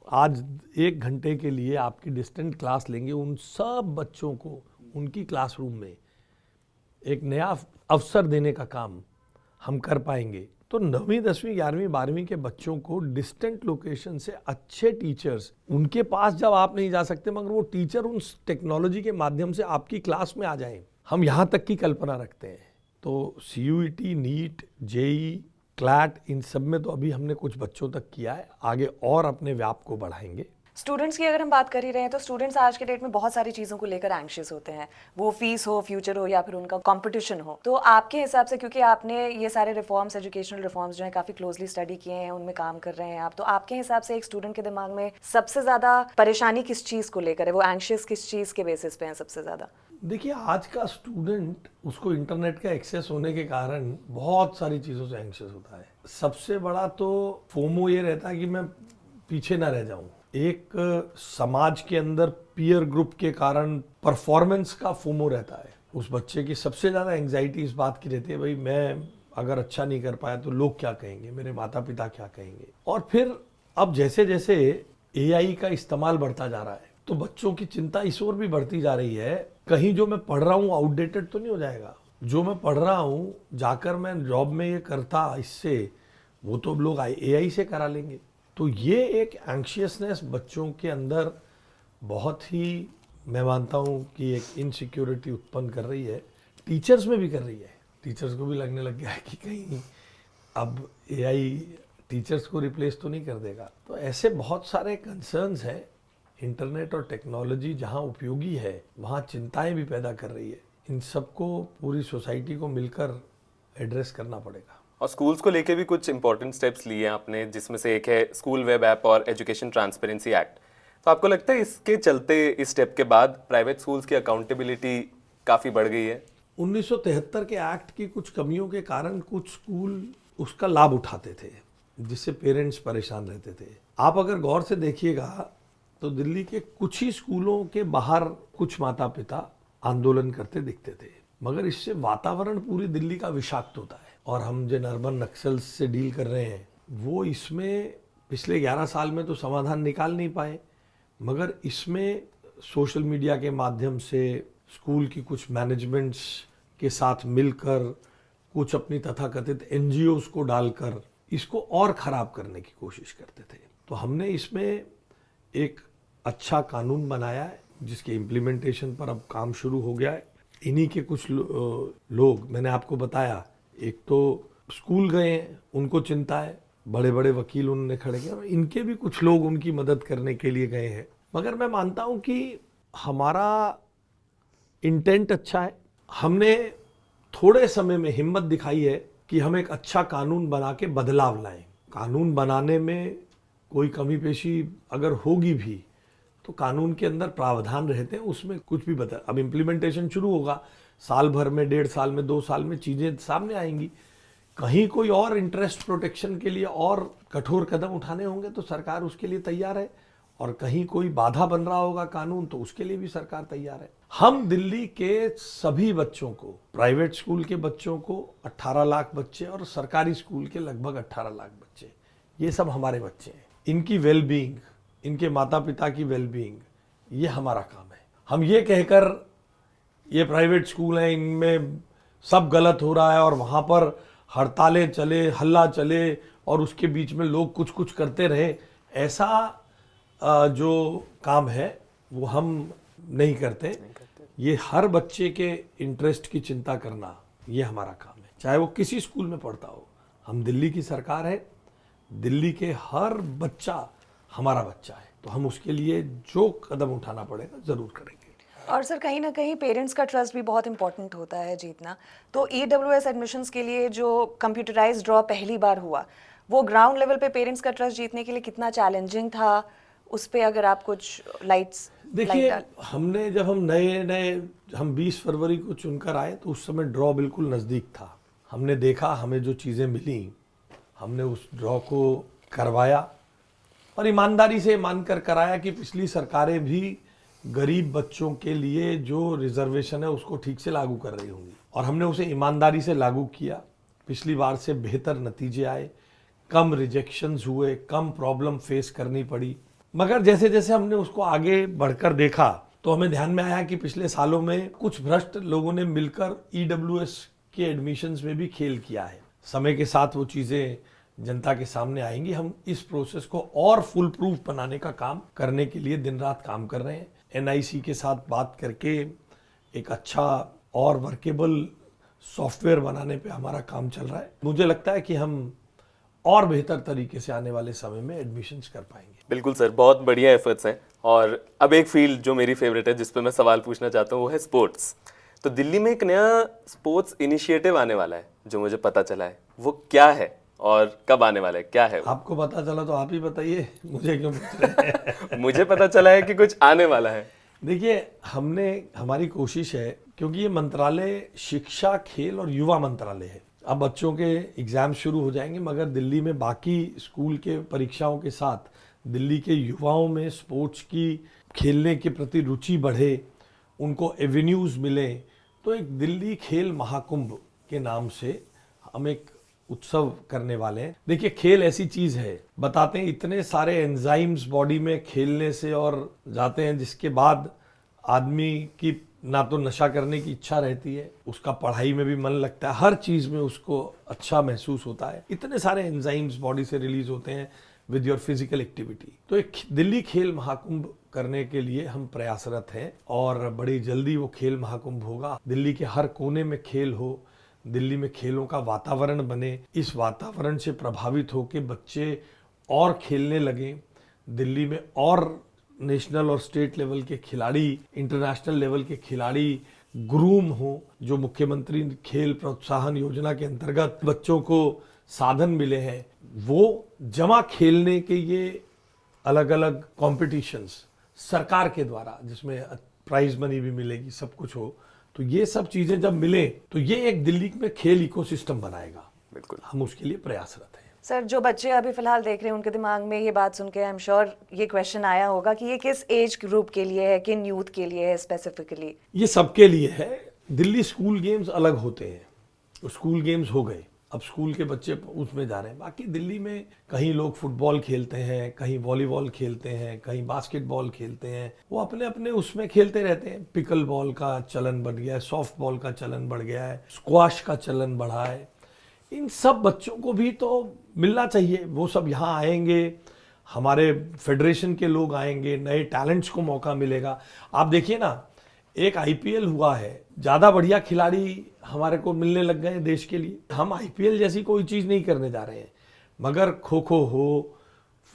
आज 1 घंटे के लिए आपकी डिस्टेंट क्लास लेंगे। उन सब बच्चों को उनकी क्लासरूम में एक नया अवसर देने का काम हम कर पाएंगे तो 9वीं 10वीं 11वीं 12वीं के बच्चों को डिस्टेंट लोकेशन से अच्छे टीचर्स उनके पास जब आप नहीं जा सकते मगर वो टीचर उन टेक्नोलॉजी के माध्यम से आपकी क्लास में आ जाएं, हम यहाँ तक की कल्पना रखते हैं। तो CUET, नीट, JEE, क्लैट इन सब में तो अभी हमने कुछ बच्चों तक किया है, आगे और अपने व्याप को बढ़ाएंगे। स्टूडेंट्स की अगर हम बात कर ही रहे हैं तो स्टूडेंट्स आज के डेट में बहुत सारी चीज़ों को लेकर एंग्शियस होते हैं, वो फीस हो, फ्यूचर हो या फिर उनका कंपटीशन हो। तो आपके हिसाब से, क्योंकि आपने ये सारे रिफॉर्म्स, एजुकेशनल रिफॉर्म्स जो हैं काफ़ी क्लोजली स्टडी किए हैं, उनमें काम कर रहे हैं आप, तो आपके हिसाब से एक स्टूडेंट के दिमाग में सबसे ज़्यादा परेशानी किस चीज़ को लेकर है, वो एंग्शियस किस चीज़ के बेसिस पे है सबसे ज़्यादा? देखिए, आज का स्टूडेंट उसको इंटरनेट का एक्सेस होने के कारण बहुत सारी चीज़ों से एंग्शियस होता है। सबसे बड़ा तो फोमो ये रहता है कि मैं पीछे ना रह जाऊं। एक समाज के अंदर पीयर ग्रुप के कारण परफॉर्मेंस का फोमो रहता है। उस बच्चे की सबसे ज़्यादा एंग्जाइटी इस बात की रहती है, भाई मैं अगर अच्छा नहीं कर पाया तो लोग क्या कहेंगे, मेरे माता पिता क्या कहेंगे। और फिर अब जैसे जैसे AI का इस्तेमाल बढ़ता जा रहा है तो बच्चों की चिंता इस ओर भी बढ़ती जा रही है, कहीं जो मैं पढ़ रहा हूँ आउटडेटेड तो नहीं हो जाएगा। जो मैं पढ़ रहा हूँ जाकर मैं जॉब में ये करता, इससे वो तो लोग AI से करा लेंगे। तो ये एक एंग्शियसनेस बच्चों के अंदर बहुत ही, मैं मानता हूँ कि एक इनसिक्योरिटी उत्पन्न कर रही है, टीचर्स में भी कर रही है। टीचर्स को भी लगने लग गया है कि कहीं अब AI टीचर्स को रिप्लेस तो नहीं कर देगा। तो ऐसे बहुत सारे कंसर्न्स हैं। इंटरनेट और टेक्नोलॉजी जहाँ उपयोगी है वहाँ चिंताएं भी पैदा कर रही है। इन सबको पूरी सोसाइटी को मिलकर एड्रेस करना पड़ेगा। और स्कूल्स को लेके भी कुछ इंपॉर्टेंट स्टेप्स लिए हैं आपने, जिसमें से एक है स्कूल वेब ऐप और एजुकेशन ट्रांसपेरेंसी एक्ट। तो आपको लगता है इसके चलते, इस स्टेप के बाद प्राइवेट स्कूल्स की अकाउंटेबिलिटी काफ़ी बढ़ गई है? 1973 के एक्ट की कुछ कमियों के कारण कुछ स्कूल उसका लाभ उठाते थे, जिससे पेरेंट्स परेशान रहते थे। आप अगर गौर से देखिएगा तो दिल्ली के कुछ ही स्कूलों के बाहर कुछ माता पिता आंदोलन करते दिखते थे, मगर इससे वातावरण पूरी दिल्ली का विषाक्त होता है। और हम जिन अर्बन नक्सल्स से डील कर रहे हैं वो इसमें पिछले 11 साल में तो समाधान निकाल नहीं पाए, मगर इसमें सोशल मीडिया के माध्यम से स्कूल की कुछ मैनेजमेंट्स के साथ मिलकर कुछ अपनी तथाकथित NGOs को डालकर इसको और ख़राब करने की कोशिश करते थे। तो हमने इसमें एक अच्छा कानून बनाया है जिसके इम्प्लीमेंटेशन पर अब काम शुरू हो गया है। इन्हीं के कुछ लोग, मैंने आपको बताया, एक तो स्कूल गए हैं, उनको चिंता है, बड़े बड़े वकील उन्होंने खड़े किए, इनके भी कुछ लोग उनकी मदद करने के लिए गए हैं। मगर मैं मानता हूं कि हमारा इंटेंट अच्छा है। हमने थोड़े समय में हिम्मत दिखाई है कि हम एक अच्छा कानून बना के बदलाव लाएं। कानून बनाने में कोई कमी पेशी अगर होगी भी तो कानून के अंदर प्रावधान रहते हैं, उसमें कुछ भी बता। अब इम्प्लीमेंटेशन शुरू होगा, साल भर में, 1.5 साल में, 2 साल में चीज़ें सामने आएंगी। कहीं कोई और इंटरेस्ट प्रोटेक्शन के लिए और कठोर कदम उठाने होंगे तो सरकार उसके लिए तैयार है, और कहीं कोई बाधा बन रहा होगा कानून तो उसके लिए भी सरकार तैयार है। हम दिल्ली के सभी बच्चों को, प्राइवेट स्कूल के बच्चों को 18 लाख बच्चे और सरकारी स्कूल के लगभग 18 लाख बच्चे, ये सब हमारे बच्चे हैं। इनकी वेलबींग, इनके माता पिता की वेलबींग, ये हमारा काम है। हम ये कहकर ये प्राइवेट स्कूल हैं, इनमें सब गलत हो रहा है और वहाँ पर हड़तालें चले, हल्ला चले और उसके बीच में लोग कुछ कुछ करते रहे, ऐसा जो काम है वो हम नहीं करते। ये हर बच्चे के इंटरेस्ट की चिंता करना, ये हमारा काम है, चाहे वो किसी स्कूल में पढ़ता हो। हम दिल्ली की सरकार है, दिल्ली के हर बच्चा हमारा बच्चा है, तो हम उसके लिए जो कदम उठाना पड़ेगा ज़रूर करेंगे। और सर, कहीं ना कहीं पेरेंट्स का ट्रस्ट भी बहुत इंपॉर्टेंट होता है जीतना। तो EWS एडमिशन्स के लिए जो कंप्यूटराइज्ड ड्रॉ पहली बार हुआ, वो ग्राउंड लेवल पे पेरेंट्स का ट्रस्ट जीतने के लिए कितना चैलेंजिंग था, उस पे अगर आप कुछ लाइट्स देखिए, हमने जब हम 20 फरवरी को चुनकर आए तो उस समय ड्रॉ बिल्कुल नज़दीक था। हमने देखा, हमें जो चीज़ें मिली, हमने उस ड्रॉ को करवाया और ईमानदारी से मानकर कराया कि पिछली सरकारें भी गरीब बच्चों के लिए जो रिजर्वेशन है उसको ठीक से लागू कर रही होंगी, और हमने उसे ईमानदारी से लागू किया। पिछली बार से बेहतर नतीजे आए, कम रिजेक्शंस हुए, कम प्रॉब्लम फेस करनी पड़ी। मगर जैसे जैसे हमने उसको आगे बढ़कर देखा तो हमें ध्यान में आया कि पिछले सालों में कुछ भ्रष्ट लोगों ने मिलकर EWS के एडमिशन्स में भी खेल किया है। समय के साथ वो चीज़ें जनता के सामने आएंगी। हम इस प्रोसेस को और फुल प्रूफ बनाने का काम करने के लिए दिन रात काम कर रहे हैं। एनआईसी के साथ बात करके एक अच्छा और वर्केबल सॉफ्टवेयर बनाने पे हमारा काम चल रहा है। मुझे लगता है कि हम और बेहतर तरीके से आने वाले समय में एडमिशन्स कर पाएंगे। बिल्कुल सर, बहुत बढ़िया एफर्ट्स हैं। और अब एक फील्ड जो मेरी फेवरेट है, जिस पे मैं सवाल पूछना चाहता हूँ, वो है स्पोर्ट्स। तो दिल्ली में एक नया स्पोर्ट्स इनिशिएटिव आने वाला है जो मुझे पता चला है, वो क्या है और कब आने वाला है, क्या है वो? आपको पता चला तो आप ही बताइए, मुझे क्यों पूछ रहे हैं? मुझे पता चला है कि कुछ आने वाला है। देखिए, हमारी कोशिश है, क्योंकि ये मंत्रालय शिक्षा, खेल और युवा मंत्रालय है। अब बच्चों के एग्जाम शुरू हो जाएंगे, मगर दिल्ली में बाकी स्कूल के परीक्षाओं के साथ दिल्ली के युवाओं में स्पोर्ट्स की, खेलने के प्रति रुचि बढ़े, उनको एवेन्यूज़ मिले, तो एक दिल्ली खेल महाकुंभ के नाम से हम एक उत्सव करने वाले हैं। देखिए, खेल ऐसी चीज़ है, बताते हैं इतने सारे एंजाइम्स बॉडी में खेलने से और जाते हैं, जिसके बाद आदमी की ना तो नशा करने की इच्छा रहती है, उसका पढ़ाई में भी मन लगता है, हर चीज़ में उसको अच्छा महसूस होता है। इतने सारे एंजाइम्स बॉडी से रिलीज होते हैं विद योर फिजिकल एक्टिविटी। तो एक दिल्ली खेल महाकुंभ करने के लिए हम प्रयासरत हैं और बड़ी जल्दी वो खेल महाकुंभ होगा। दिल्ली के हर कोने में खेल हो, दिल्ली में खेलों का वातावरण बने, इस वातावरण से प्रभावित होकर बच्चे और खेलने लगें, दिल्ली में और नेशनल और स्टेट लेवल के खिलाड़ी, इंटरनेशनल लेवल के खिलाड़ी ग्रूम हो, जो मुख्यमंत्री खेल प्रोत्साहन योजना के अंतर्गत बच्चों को साधन मिले हैं, वो जमा खेलने के ये अलग अलग कॉम्पिटिशन्स सरकार के द्वारा, जिसमें प्राइज मनी भी मिलेगी, सब कुछ हो, तो ये सब चीजें जब मिले तो ये एक दिल्ली में खेल इकोसिस्टम बनाएगा। बिल्कुल, हम उसके लिए प्रयासरत हैं। सर, जो बच्चे अभी फिलहाल देख रहे हैं, उनके दिमाग में ये बात सुन के आई एम श्योर ये क्वेश्चन आया होगा कि ये किस एज ग्रुप के लिए है, किन यूथ के लिए है स्पेसिफिकली? ये सबके लिए है। दिल्ली स्कूल गेम्स अलग होते हैं, स्कूल गेम्स हो गए, अब स्कूल के बच्चे उसमें जा रहे हैं। बाकी दिल्ली में कहीं लोग फुटबॉल खेलते हैं, कहीं वॉलीबॉल खेलते हैं, कहीं बास्केटबॉल खेलते हैं, वो अपने अपने उसमें खेलते रहते हैं। पिकल बॉल का चलन बढ़ गया है, सॉफ्ट बॉल का चलन बढ़ गया है, स्क्वाश का चलन बढ़ा है। इन सब बच्चों को भी तो मिलना चाहिए, वो सब यहाँ आएंगे, हमारे फेडरेशन के लोग आएंगे, नए टैलेंट्स को मौका मिलेगा। आप देखिए ना, एक आईपीएल हुआ है, ज़्यादा बढ़िया खिलाड़ी हमारे को मिलने लग गए देश के लिए। हम आईपीएल जैसी कोई चीज़ नहीं करने जा रहे हैं, मगर खो खो हो,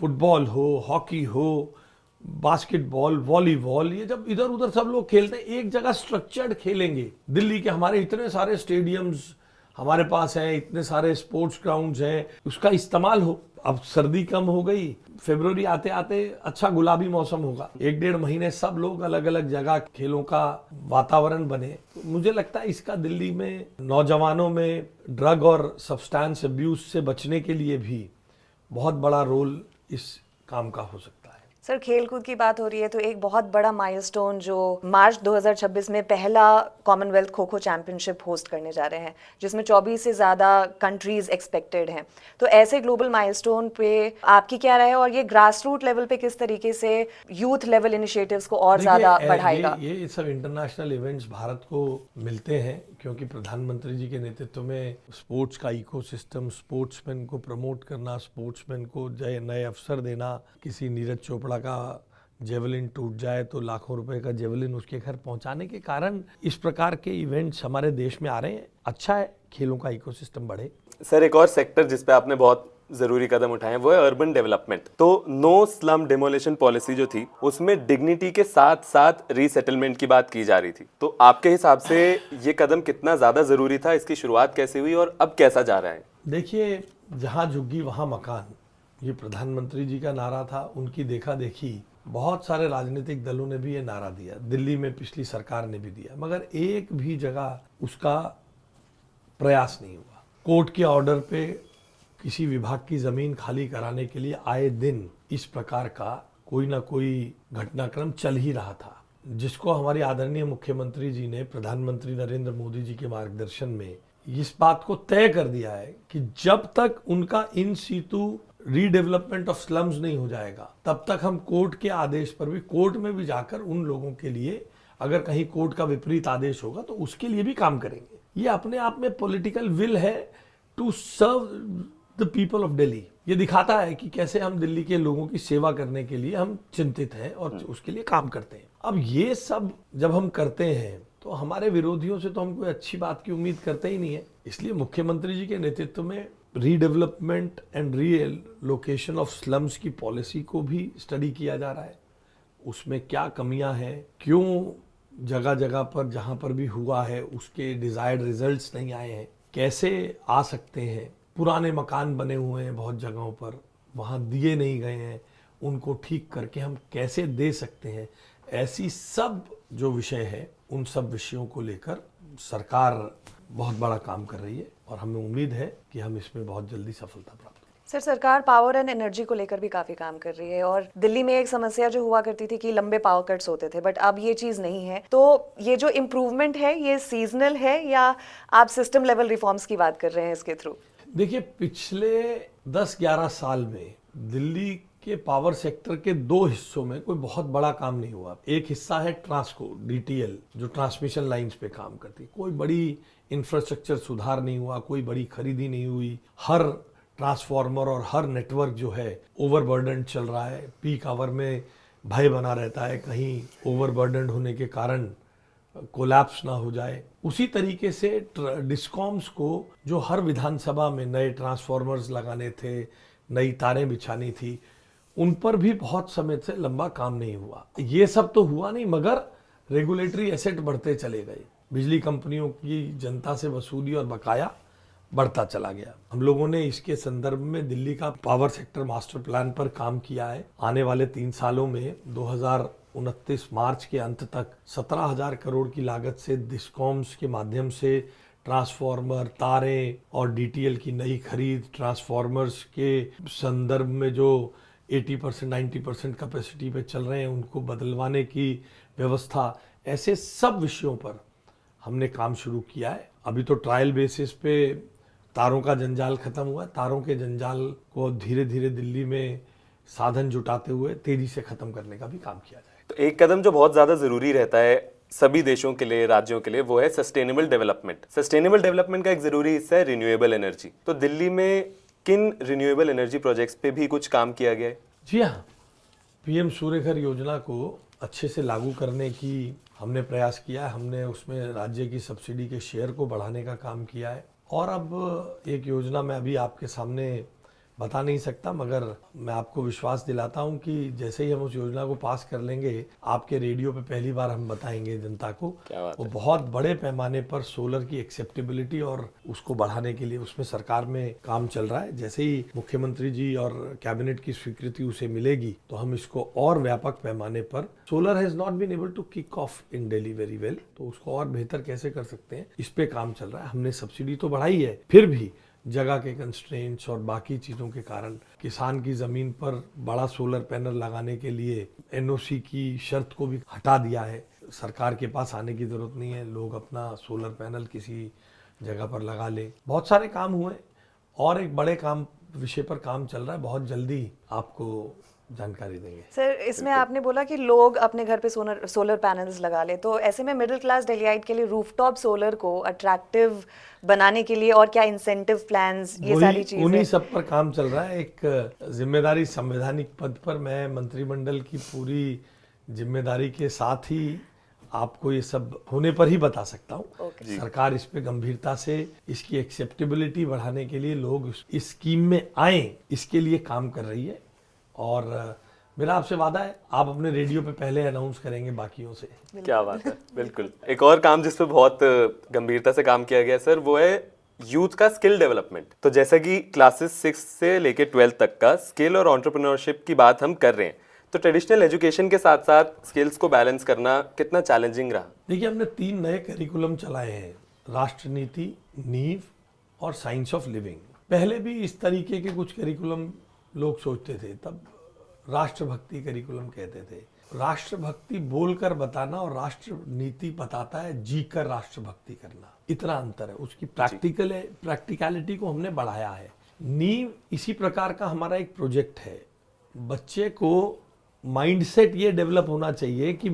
फुटबॉल हो, हॉकी हो, बास्केटबॉल, वॉलीबॉल, ये जब इधर उधर सब लोग खेलते हैं, एक जगह स्ट्रक्चर्ड खेलेंगे। दिल्ली के हमारे इतने सारे स्टेडियम्स हमारे पास हैं, इतने सारे स्पोर्ट्स ग्राउंड्स हैं, उसका इस्तेमाल हो। अब सर्दी कम हो गई, फरवरी आते आते अच्छा गुलाबी मौसम होगा, 1-1.5 महीने सब लोग अलग अलग जगह खेलों का वातावरण बने। तो मुझे लगता है इसका दिल्ली में नौजवानों में ड्रग और सब्सटेंस अब्यूज से बचने के लिए भी बहुत बड़ा रोल इस काम का हो सकता है। सर, खेलकूद की बात हो रही है तो एक बहुत बड़ा माइलस्टोन जो मार्च 2026 में पहला Commonwealth kho kho championship host करने जा रहे हैं, जिसमें 24 से ज़्यादा कंट्रीज एक्सपेक्टेड हैं। तो ऐसे ग्लोबल माइलस्टोन पे आपकी क्या राय है और ये ग्रास रूट लेवल पे किस तरीके से यूथ लेवल इनिशिएटिव्स को और ज़्यादा बढ़ाएगा? ये सब इंटरनेशनल इवेंट्स भारत को मिलते हैं, क्योंकि प्रधानमंत्री जी के नेतृत्व में स्पोर्ट्स का इकोसिस्टम, स्पोर्ट्समैन को प्रमोट करना, स्पोर्ट्समैन को नए अवसर देना। किसी नीरज चोपड़ा का जेवलिन टूट जाए तो लाखों रुपए का जेवलिन उसके घर पहुंचाने के कारण इस प्रकार के इवेंट्स हमारे देश में आ रहे हैं। अच्छा है, खेलों का इकोसिस्टम बढ़े। सर, एक और सेक्टर जिस पे आपने बहुत जरूरी कदम उठाए हैं वो है अर्बन डेवलपमेंट। तो नो स्लम डेमोलिशन पॉलिसी जो थी, उसमें डिग्निटी के साथ साथ रीसेटलमेंट की बात की जा रही थी। तो आपके हिसाब से ये कदम कितना ज्यादा जरूरी था, इसकी शुरुआत कैसे हुई और अब कैसा जा रहा है? देखिए, जहाँ झुग्गी वहाँ मकान, ये प्रधानमंत्री जी का नारा था। उनकी देखा देखी बहुत सारे राजनीतिक दलों ने भी ये नारा दिया, दिल्ली में पिछली सरकार ने भी दिया, मगर एक भी जगह उसका प्रयास नहीं हुआ। कोर्ट के ऑर्डर पे किसी विभाग की जमीन खाली कराने के लिए आए दिन इस प्रकार का कोई ना कोई घटनाक्रम चल ही रहा था, जिसको हमारी आदरणीय मुख्यमंत्री जी ने प्रधानमंत्री नरेंद्र मोदी जी के मार्गदर्शन में इस बात को तय कर दिया है कि जब तक उनका in situ redevelopment of slums नहीं हो जाएगा, तब तक हम कोर्ट के आदेश पर भी, कोर्ट में भी जाकर उन लोगों के लिए, अगर कहीं कोर्ट का विपरीत आदेश होगा तो उसके लिए भी काम करेंगे। ये अपने आप में पॉलिटिकल विल है to serve the people of Delhi. ये दिखाता है कि कैसे हम दिल्ली के लोगों की सेवा करने के लिए हम चिंतित हैं और उसके लिए काम करते हैं। अब ये सब जब हम करते हैं तो हमारे विरोधियों से तो हम कोई अच्छी बात की उम्मीद करते ही नहीं है। इसलिए मुख्यमंत्री जी के नेतृत्व में redevelopment and relocation of slums की पॉलिसी को भी स्टडी किया जा रहा है। उसमें क्या कमियां हैं, क्यों जगह जगह पर जहां पर भी हुआ है उसके डिजायर्ड रिजल्ट्स नहीं आए हैं, कैसे आ सकते हैं। पुराने मकान बने हुए हैं बहुत जगहों पर, वहां दिए नहीं गए हैं, उनको ठीक करके हम कैसे दे सकते हैं। ऐसी सब जो विषय है उन सब विषयों को लेकर सरकार बहुत बड़ा काम कर रही है और हमें उम्मीद है कि हम इसमें बहुत जल्दी सफलता प्राप्त करें। सर, सरकार पावर एंड एनर्जी को लेकर भी काफी काम कर रही है और दिल्ली में एक समस्या जो हुआ करती थी कि लंबे पावर कट्स होते थे, बट अब ये चीज नहीं है। तो ये जो इम्प्रूवमेंट है ये सीजनल है या आप सिस्टम लेवल रिफॉर्म्स की बात कर रहे हैं इसके थ्रू? देखिए, पिछले 10-11 साल में दिल्ली के पावर सेक्टर के दो हिस्सों में कोई बहुत बड़ा काम नहीं हुआ। एक हिस्सा है ट्रांसको डीटीएल जो ट्रांसमिशन लाइंस पे काम करती है। कोई बड़ी इंफ्रास्ट्रक्चर सुधार नहीं हुआ, कोई बड़ी खरीदी नहीं हुई। हर ट्रांसफार्मर और हर नेटवर्क जो है ओवरबर्डन चल रहा है। पीक आवर में भय बना रहता है कहीं ओवरबर्डन होने के कारण कोलैप्स ना हो जाए। उसी तरीके से डिस्कॉम्स को जो हर विधानसभा में नए ट्रांसफार्मर्स लगाने थे, नई तारें बिछानी थी, उन पर भी बहुत समय से लंबा काम नहीं हुआ। ये सब तो हुआ नहीं, मगर रेगुलेटरी एसेट बढ़ते चले गए। बिजली कंपनियों की जनता से वसूली और बकाया बढ़ता चला गया। हम लोगों ने इसके संदर्भ में दिल्ली का पावर सेक्टर मास्टर प्लान पर काम किया है। आने वाले 3 सालों में 2029 मार्च के अंत तक 17,000 करोड़ की लागत से डिस्कॉम्स के माध्यम से ट्रांसफार्मर, तारें और डीटीएल की नई खरीद, ट्रांसफार्मर्स के संदर्भ में जो 80% 90% कैपेसिटी पे चल रहे हैं उनको बदलवाने की व्यवस्था, ऐसे सब विषयों पर हमने काम शुरू किया है। अभी तो ट्रायल बेसिस पे तारों का जंजाल खत्म हुआ है। तारों के जंजाल को धीरे धीरे दिल्ली में साधन जुटाते हुए तेजी से खत्म करने का भी काम किया जाए। तो एक कदम जो बहुत ज्यादा जरूरी रहता है सभी देशों के लिए, राज्यों के लिए, वो है सस्टेनेबल डेवलपमेंट। सस्टेनेबल डेवलपमेंट का एक जरूरी हिस्सा है रिन्यूएबल एनर्जी। तो दिल्ली में किन रिन्यूएबल एनर्जी प्रोजेक्ट्स पे भी कुछ काम किया गया है? जी हाँ, पीएम सूर्य घर योजना को अच्छे से लागू करने की हमने प्रयास किया है। हमने उसमें राज्य की सब्सिडी के शेयर को बढ़ाने का काम किया है। और अब एक योजना मैं अभी आपके सामने बता नहीं सकता, मगर मैं आपको विश्वास दिलाता हूं कि जैसे ही हम उस योजना को पास कर लेंगे, आपके रेडियो पे पहली बार हम बताएंगे जनता को। वो बहुत बड़े पैमाने पर सोलर की एक्सेप्टेबिलिटी और उसको बढ़ाने के लिए उसमें सरकार में काम चल रहा है। जैसे ही मुख्यमंत्री जी और कैबिनेट की स्वीकृति उसे मिलेगी तो हम इसको और व्यापक पैमाने पर, solar has not been able to kick off in Delhi very well, तो उसको और बेहतर कैसे कर सकते हैं इस पे काम चल रहा है। हमने सब्सिडी तो बढ़ाई है, फिर भी जगह के कंस्ट्रेंट्स और बाकी चीज़ों के कारण किसान की ज़मीन पर बड़ा सोलर पैनल लगाने के लिए एनओसी की शर्त को भी हटा दिया है। सरकार के पास आने की ज़रूरत नहीं है, लोग अपना सोलर पैनल किसी जगह पर लगा ले। बहुत सारे काम हुए और एक बड़े काम विषय पर काम चल रहा है, बहुत जल्दी आपको जानकारी देंगे। सर, इसमें आपने बोला कि लोग अपने घर पे सोलर पैनल्स लगा ले, तो ऐसे में मिडिल क्लास दिल्लीइट के लिए रूफटॉप सोलर को अट्रैक्टिव बनाने के लिए और क्या इंसेंटिव प्लान्स, ये सारी चीजें? उन्हीं सब पर काम चल रहा है। एक जिम्मेदारी संवैधानिक पद पर मैं मंत्रिमंडल की पूरी जिम्मेदारी के साथ ही आपको ये सब होने पर ही बता सकता हूँ। सरकार इस पे गंभीरता से इसकी एक्सेप्टेबिलिटी बढ़ाने के लिए लोग इस स्कीम में आए, इसके लिए काम कर रही है। और मेरा आपसे वादा है, आप अपने रेडियो पे पहले अनाउंस करेंगे बाकियों से। क्या बात है, बिल्कुल। एक और काम जिस पे बहुत गंभीरता से काम किया गया सर, वो है यूथ का स्किल डेवलपमेंट। तो जैसा कि क्लासेस 6 से लेके 12 तक का स्किल और एंटरप्रेन्योरशिप की बात हम कर रहे हैं, तो ट्रेडिशनल एजुकेशन के साथ साथ स्किल्स को बैलेंस करना कितना चैलेंजिंग रहा? देखिए, हमने 3 नए करिकुलम चलाए हैं, राष्ट्र नीति, नींव और साइंस ऑफ लिविंग। पहले भी इस तरीके के कुछ करिकुलम लोग सोचते थे, तब राष्ट्रभक्ति करिकुलम कहते थे। राष्ट्रभक्ति बोलकर बताना और राष्ट्र नीति बताता है जीकर राष्ट्रभक्ति करना, इतना अंतर है। उसकी प्रैक्टिकलिटी को हमने बढ़ाया है। नींव इसी प्रकार का हमारा एक प्रोजेक्ट है। बच्चे को माइंडसेट ये डेवलप होना चाहिए कि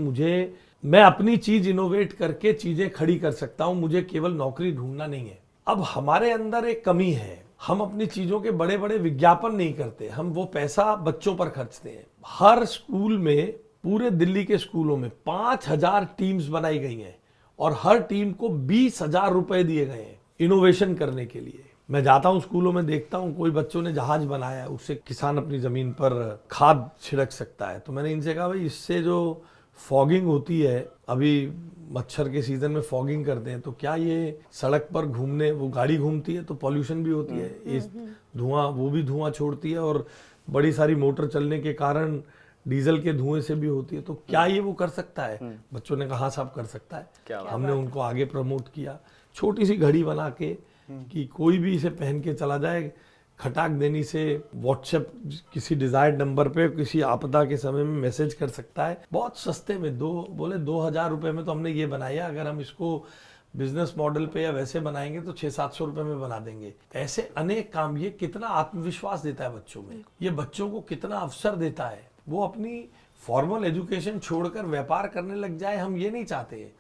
मैं अपनी चीज इनोवेट करके चीजें खड़ी कर सकता हूं, मुझे केवल नौकरी ढूंढना नहीं है। अब हमारे अंदर एक कमी है, हम अपनी चीजों के बड़े बड़े विज्ञापन नहीं करते, हम वो पैसा बच्चों पर खर्चते हैं। हर स्कूल में, पूरे दिल्ली के स्कूलों में 5,000 टीम्स बनाई गई हैं और हर टीम को 20,000 रुपए दिए गए हैं इनोवेशन करने के लिए। मैं जाता हूं स्कूलों में, देखता हूं कोई बच्चों ने जहाज बनाया है, उससे किसान अपनी जमीन पर खाद छिड़क सकता है। तो मैंने इनसे कहा भाई इससे जो फॉगिंग होती है, अभी मच्छर के सीजन में फॉगिंग करते हैं, तो क्या ये सड़क पर घूमने, वो गाड़ी घूमती है तो पॉल्यूशन भी होती है, इस धुआं, वो भी धुआं छोड़ती है और बड़ी सारी मोटर चलने के कारण डीजल के धुएं से भी होती है, तो क्या ये वो कर सकता है? बच्चों ने कहा हाँ साहब कर सकता है। हमने उनको आगे प्रमोट किया, छोटी सी घड़ी बना के कि कोई भी इसे पहन के चला जाए, खटाक देनी से व्हाट्सएप किसी डिजायर्ड नंबर पे किसी आपदा के समय में मैसेज कर सकता है, बहुत सस्ते में। 2,000 रुपए में तो हमने ये बनाया, अगर हम इसको बिजनेस मॉडल पे या वैसे बनाएंगे तो 600-700 रुपए में बना देंगे। ऐसे अनेक काम, ये कितना आत्मविश्वास देता है बच्चों में, ये बच्चों को कितना अवसर देता है। वो अपनी फॉर्मल एजुकेशन छोड़कर व्यापार करने लग जाए, हम ये नहीं चाहते,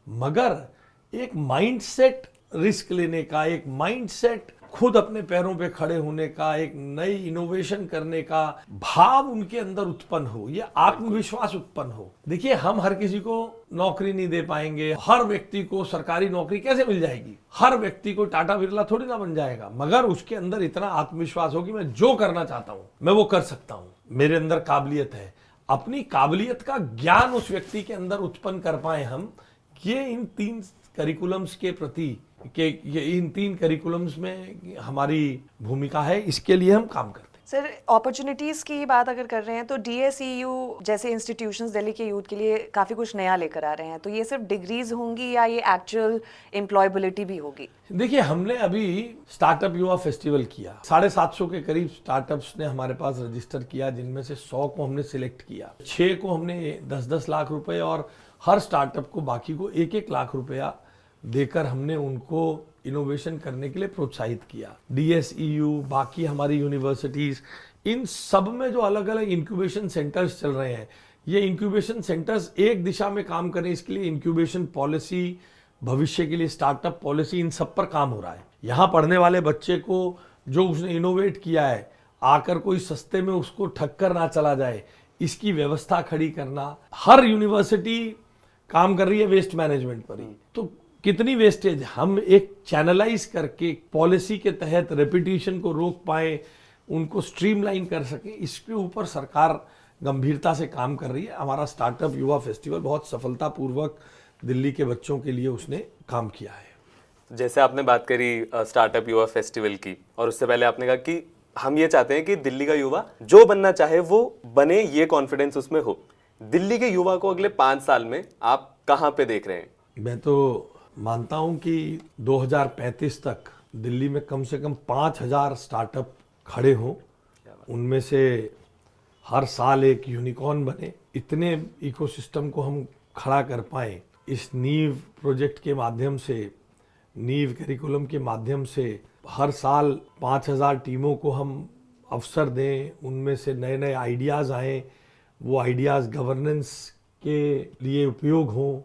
मगर एक माइंडसेट रिस्क लेने का, एक माइंडसेट खुद अपने पैरों पे खड़े होने का, एक नई इनोवेशन करने का भाव उनके अंदर उत्पन्न हो, ये आत्मविश्वास उत्पन्न हो। देखिए, हम हर किसी को नौकरी नहीं दे पाएंगे, हर व्यक्ति को सरकारी नौकरी कैसे मिल जाएगी, हर व्यक्ति को टाटा बिरला थोड़ी ना बन जाएगा, मगर उसके अंदर इतना आत्मविश्वास हो कि मैं जो करना चाहता हूं मैं वो कर सकता हूं, मेरे अंदर काबिलियत है। अपनी काबिलियत का ज्ञान उस व्यक्ति के अंदर उत्पन्न कर पाए हम, ये इन 3 करिकुलम्स के प्रति इन 3 करिकुलम्स में हमारी भूमिका है, इसके लिए हम काम करते हैं। सर, अपॉर्चुनिटीज की बात अगर कर रहे हैं तो DSEU जैसे इंस्टीट्यूशंस दिल्ली के यूथ के लिए काफी कुछ नया लेकर आ रहे हैं, तो ये सिर्फ डिग्रीज होंगी या ये एक्चुअल एम्प्लॉयबिलिटी भी होगी? देखिए, हमने अभी स्टार्टअप युवा फेस्टिवल किया, 750 के करीब स्टार्टअप्स ने हमारे पास रजिस्टर किया, जिनमें से 100 को हमने सिलेक्ट किया, 6 को हमने 10-10 लाख रुपए और हर स्टार्टअप को बाकी को 1-1 लाख रुपया देकर हमने उनको इनोवेशन करने के लिए प्रोत्साहित किया। DSEU, बाकी हमारी यूनिवर्सिटीज, इन सब में जो अलग अलग इंक्यूबेशन सेंटर्स चल रहे हैं, ये इंक्यूबेशन सेंटर्स एक दिशा में काम करें, इसके लिए इंक्यूबेशन पॉलिसी, भविष्य के लिए स्टार्टअप पॉलिसी, इन सब पर काम हो रहा है। यहाँ पढ़ने वाले बच्चे को जो उसने इनोवेट किया है, आकर कोई सस्ते में उसको ठग कर ना चला जाए, इसकी व्यवस्था खड़ी करना। हर यूनिवर्सिटी काम कर रही है वेस्ट मैनेजमेंट पर ही, तो कितनी वेस्टेज हम एक चैनलाइज करके पॉलिसी के तहत रेपिटेशन को रोक पाए, उनको स्ट्रीमलाइन कर सके, इसके ऊपर सरकार गंभीरता से काम कर रही है। हमारा स्टार्टअप युवा फेस्टिवल बहुत सफलतापूर्वक दिल्ली के बच्चों के लिए उसने काम किया है। जैसे आपने बात करी स्टार्टअप युवा फेस्टिवल की, और उससे पहले आपने कहा कि हम ये चाहते हैं कि दिल्ली का युवा जो बनना चाहे वो बने, ये कॉन्फिडेंस उसमें हो। दिल्ली के युवा को अगले 5 साल में आप कहाँ पे देख रहे हैं? मैं तो मानता हूं कि 2035 तक दिल्ली में कम से कम 5,000 स्टार्टअप खड़े हों, उनमें से हर साल एक यूनिकॉर्न बने, इतने इकोसिस्टम को हम खड़ा कर पाएं। इस नीव प्रोजेक्ट के माध्यम से, नीव करिकुलम के माध्यम से हर साल 5,000 टीमों को हम अवसर दें, उनमें से नए नए आइडियाज़ आएँ, वो आइडियाज़ गवर्नेंस के लिए उपयोग हों।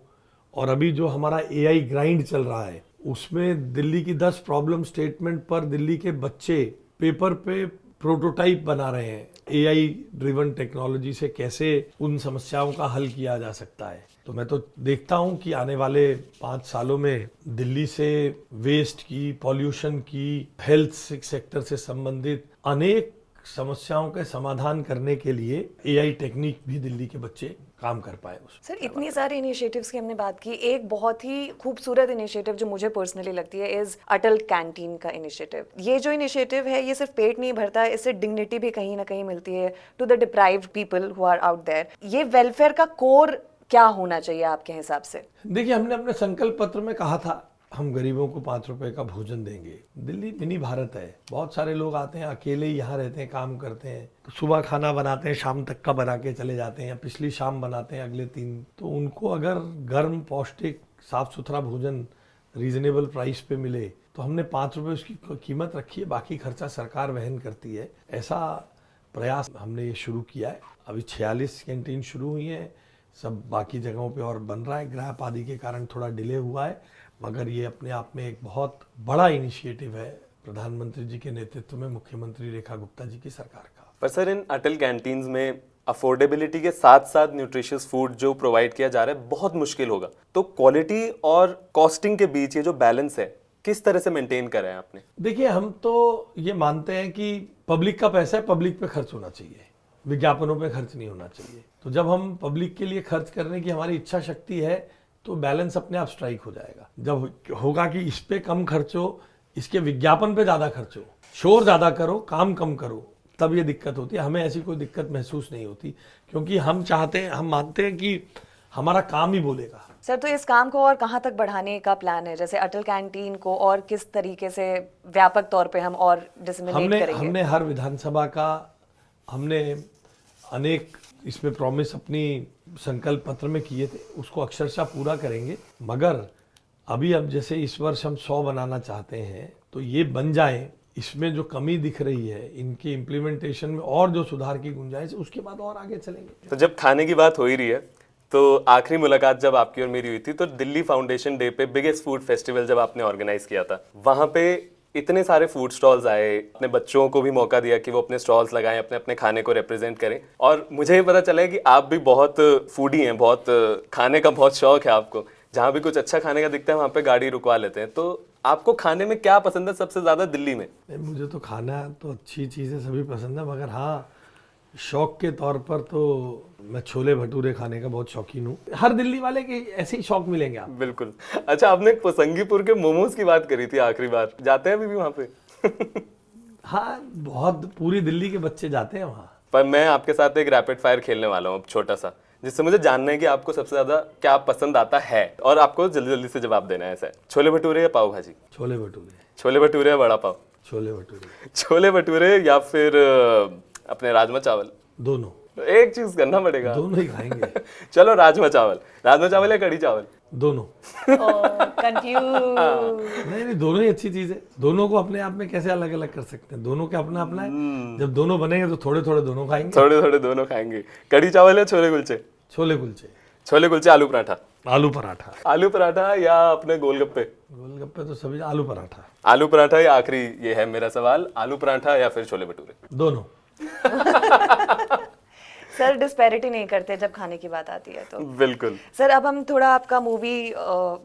और अभी जो हमारा AI ग्राइंड चल रहा है, उसमें दिल्ली की 10 प्रॉब्लम स्टेटमेंट पर दिल्ली के बच्चे पेपर पे प्रोटोटाइप बना रहे हैं। AI ड्रिवन टेक्नोलॉजी से कैसे उन समस्याओं का हल किया जा सकता है। तो मैं तो देखता हूं कि आने वाले 5 सालों में दिल्ली से वेस्ट की, पॉल्यूशन की, हेल्थ सेक्टर से संबंधित अनेक समस्याओं के समाधान करने के लिए AI टेक्निक भी दिल्ली के बच्चे काम कर पाए। सर, इतनी सारी इनिशिएटिव्स की हमने बात की, एक बहुत ही खूबसूरत इनिशिएटिव जो मुझे पर्सनली लगती है इज अटल कैंटीन का इनिशिएटिव। ये जो इनिशिएटिव है, ये सिर्फ पेट नहीं भरता, इससे डिग्निटी भी कहीं ना कहीं मिलती है to the deprived people who are out there. ये वेलफेयर का कोर क्या होना चाहिए आपके हिसाब से? देखिए, हमने अपने संकल्प पत्र में कहा था हम गरीबों को 5 रुपए का भोजन देंगे। दिल्ली मिनी भारत है, बहुत सारे लोग आते हैं, अकेले ही यहाँ रहते हैं, काम करते हैं, तो सुबह खाना बनाते हैं, शाम तक का बना के चले जाते हैं, पिछली शाम बनाते हैं अगले 3। तो उनको अगर गर्म, पौष्टिक, साफ सुथरा भोजन रीजनेबल प्राइस पे मिले, तो हमने 5 रुपए उसकी कीमत रखी है, बाकी खर्चा सरकार वहन करती है। ऐसा प्रयास हमने ये शुरू किया है। अभी 46 कैंटीन शुरू हुई हैं, सब बाकी जगहों पे और बन रहा है। ग्रैप आदि के कारण थोड़ा डिले हुआ है, मगर ये अपने आप में एक बहुत बड़ा इनिशिएटिव है प्रधानमंत्री जी के नेतृत्व में मुख्यमंत्री रेखा गुप्ता जी की सरकार का। पर सर, इन अटल कैंटीन्स में अफोर्डेबिलिटी के साथ साथ न्यूट्रिशियस फूड जो प्रोवाइड किया जा रहा है बहुत मुश्किल होगा, तो क्वालिटी और कॉस्टिंग के बीच ये जो बैलेंस है किस तरह से मेंटेन करा है आपने? देखिए, हम तो ये मानते हैं कि पब्लिक का पैसा है, पब्लिक पे खर्च होना चाहिए, विज्ञापनों पे खर्च नहीं होना चाहिए। तो जब हम पब्लिक के लिए खर्च करने की हमारी इच्छा शक्ति है तो बैलेंस अपने आप स्ट्राइक हो जाएगा। जब होगा कि इस पे कम खर्च हो, इसके विज्ञापन पे ज्यादा खर्च हो, शोर ज्यादा करो, काम कम करो, तब ये दिक्कत होती है। हमें ऐसी कोई दिक्कत महसूस नहीं होती, क्योंकि हम मानते हैं कि हमारा काम ही बोलेगा। सर, तो इस काम को और कहाँ तक बढ़ाने का प्लान है? जैसे अटल कैंटीन को और किस तरीके से व्यापक तौर पे हम और डिसमिनेट करेंगे? हमने हर विधानसभा का हमने अनेक इसमें प्रॉमिस अपनी संकल्प पत्र में किए थे, उसको अक्षरशः पूरा करेंगे। मगर अब जैसे इस वर्ष हम 100 बनाना चाहते हैं, तो ये बन जाए। इसमें जो कमी दिख रही है इनके इम्प्लीमेंटेशन में और जो सुधार की गुंजाइश, उसके बाद और आगे चलेंगे। तो जब खाने की बात हो ही रही है, तो आखिरी मुलाकात जब आपकी और मेरी हुई थी तो दिल्ली फाउंडेशन डे पे बिगेस्ट फूड फेस्टिवल जब आपने ऑर्गेनाइज किया था, वहां पे इतने सारे फूड स्टॉल्स आए, अपने बच्चों को भी मौका दिया कि वो अपने स्टॉल्स लगाएं, अपने अपने खाने को रिप्रेजेंट करें। और मुझे ये पता चला है कि आप भी बहुत फूडी हैं, बहुत खाने का बहुत शौक है आपको। जहाँ भी कुछ अच्छा खाने का दिखता है वहाँ पे गाड़ी रुकवा लेते हैं। तो आपको खाने में क्या पसंद है सबसे ज्यादा दिल्ली में? मुझे तो खाना तो अच्छी चीज़ें सभी पसंद है, मगर हाँ, शौक के तौर पर तो मैं छोले भटूरे खाने का बहुत शौकीन हूँ। हर दिल्ली वाले के ऐसे ही शौक मिलेंगे आप। बिल्कुल। अच्छा, आपने पोसंगीपुर के मोमोज की बात करी थी आखिरी बार, जाते हैं अभी भी वहाँ पे? हाँ, बहुत पूरी दिल्ली के बच्चे जाते हैं वहाँ। पर मैं आपके साथ एक रैपिड फायर खेलने वाला हूँ छोटा सा, जिससे मुझे जानना है कि आपको सबसे ज्यादा क्या पसंद आता है, और आपको जल्दी जल्दी से जवाब देना है। ऐसा है, छोले भटूरे या पाव भाजी? छोले भटूरे। छोले भटूरे या वड़ा पाव? छोले भटूरे। छोले भटूरे या फिर अपने राजमा चावल? दोनों। एक चीज करना पड़ेगा। दोनों ही खाएंगे। चलो, राजमा चावल। राजमा चावल या कढ़ी चावल? दोनों। कंफ्यूज। नहीं, दोनों ही अच्छी चीज है। दोनों को अपने आप में कैसे अलग अलग कर सकते हैं? दोनों के अपना अपना है। जब दोनों बनेंगे तो थोड़े थोड़े दोनों खाएंगे। थोड़े थोड़े दोनों खाएंगे। कढ़ी चावल या छोले कुलचे? छोले कुलचे। छोले कुलचे, आलू पराठा? आलू पराठा। आलू पराठा या अपने गोलगप्पे? गोलगप्पे तो सभी। आलू पराठा। आलू पराठा या आखिरी ये है मेरा सवाल, आलू पराठा या फिर छोले भटूरे? दोनों। सर, डिस्पैरिटी नहीं करते जब खाने की बात आती है तो। बिल्कुल। सर, अब हम थोड़ा आपका मूवी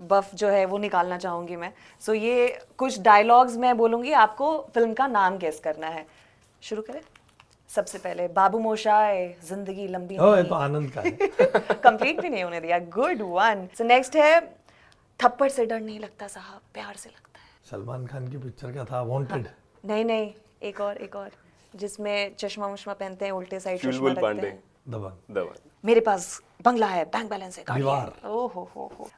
बफ जो है वो निकालना चाहूंगी मैं। सो ये कुछ डायलॉग्स मैं बोलूंगी, आपको फिल्म का नाम गेस करना है। शुरू करें? सबसे पहले, बाबू मोशाय जिंदगी लंबी ये तो आनंद का है। कंप्लीट भी नहीं होने दिया। Good one. सो नेक्स्ट है, थप्पड़ से डर नहीं लगता साहब, प्यार से लगता है। सलमान खान की पिक्चर का था, वांटेड। नहीं, एक और जिसमें चश्मा मुश्मा पहनते हैं, उल्टे साइड चश्मा चुलबुल रखते पांडे? हैं। दबंग। मेरे पास बंगला है, बैंक बैलेंस है, गाड़ी है। दीवार। ओहो।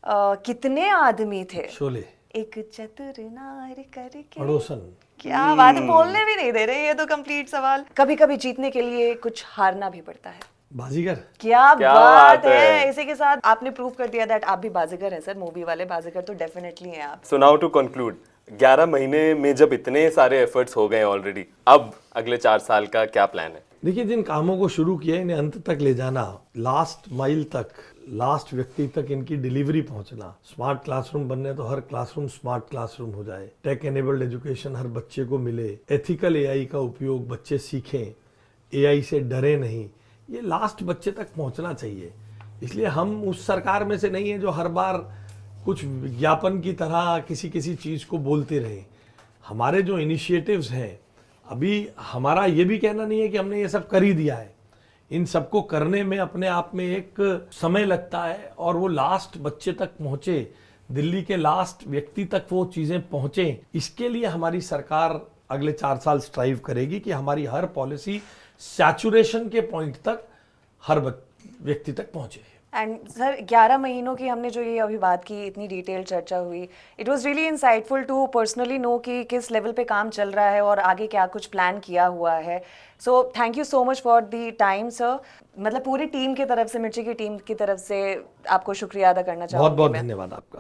कितने आदमी थे? शोले। एक चतुर नार करके। पड़ोसन। क्या बात है, बोलने भी नहीं दे रहे ये तो कंप्लीट सवाल। कभी कभी जीतने के लिए कुछ हारना भी पड़ता है। बाजीगर। क्या क्या बात बात है। है। इसी के साथ आपने प्रूव कर दिया दैट आप भी बाजीगर हैं सर, मूवी वाले बाजीगर तो डेफिनेटली हैं आप। सो नाउ टू कंक्लूड, 11 महीने में जब इतने सारे एफर्ट्स हो गए ऑलरेडी, अब अगले 4 साल का क्या प्लान है? देखिए, जिन कामों को शुरू किया इन्हें अंत तक ले जाना, लास्ट माइल तक, लास्ट व्यक्ति तक इनकी डिलीवरी पहुंचना। स्मार्ट क्लासरूम बनने तो हर क्लासरूम स्मार्ट क्लासरूम हो जाए। टेक एनेबल्ड एजुकेशन हर बच्चे को मिले। एथिकल एआई का उपयोग बच्चे सीखें, एआई से डरे नहीं। ये लास्ट बच्चे तक पहुंचना चाहिए। इसलिए हम उस सरकार में से नहीं है जो हर बार कुछ विज्ञापन की तरह किसी चीज़ को बोलते रहे। हमारे जो इनिशिएटिव्स हैं, अभी हमारा ये भी कहना नहीं है कि हमने ये सब कर ही दिया है। इन सबको करने में अपने आप में एक समय लगता है, और वो लास्ट बच्चे तक पहुँचे, दिल्ली के लास्ट व्यक्ति तक वो चीज़ें पहुँचे। इसके लिए हमारी सरकार अगले 4 साल स्ट्राइव करेगी कि हमारी हर पॉलिसी सैचुरेशन के पॉइंट तक हर व्यक्ति तक पहुँचे। एंड सर, 11 महीनों की हमने जो ये अभी बात की, इतनी डिटेल चर्चा हुई, it was really insightful to personally know कि किस लेवल पे काम चल रहा है और आगे क्या कुछ प्लान किया हुआ है। So thank you so much for the time sir. मतलब पूरी टीम की तरफ से, मिर्ची की टीम की तरफ से आपको शुक्रिया अदा करना चाहूँगी। बहुत बहुत धन्यवाद आपका।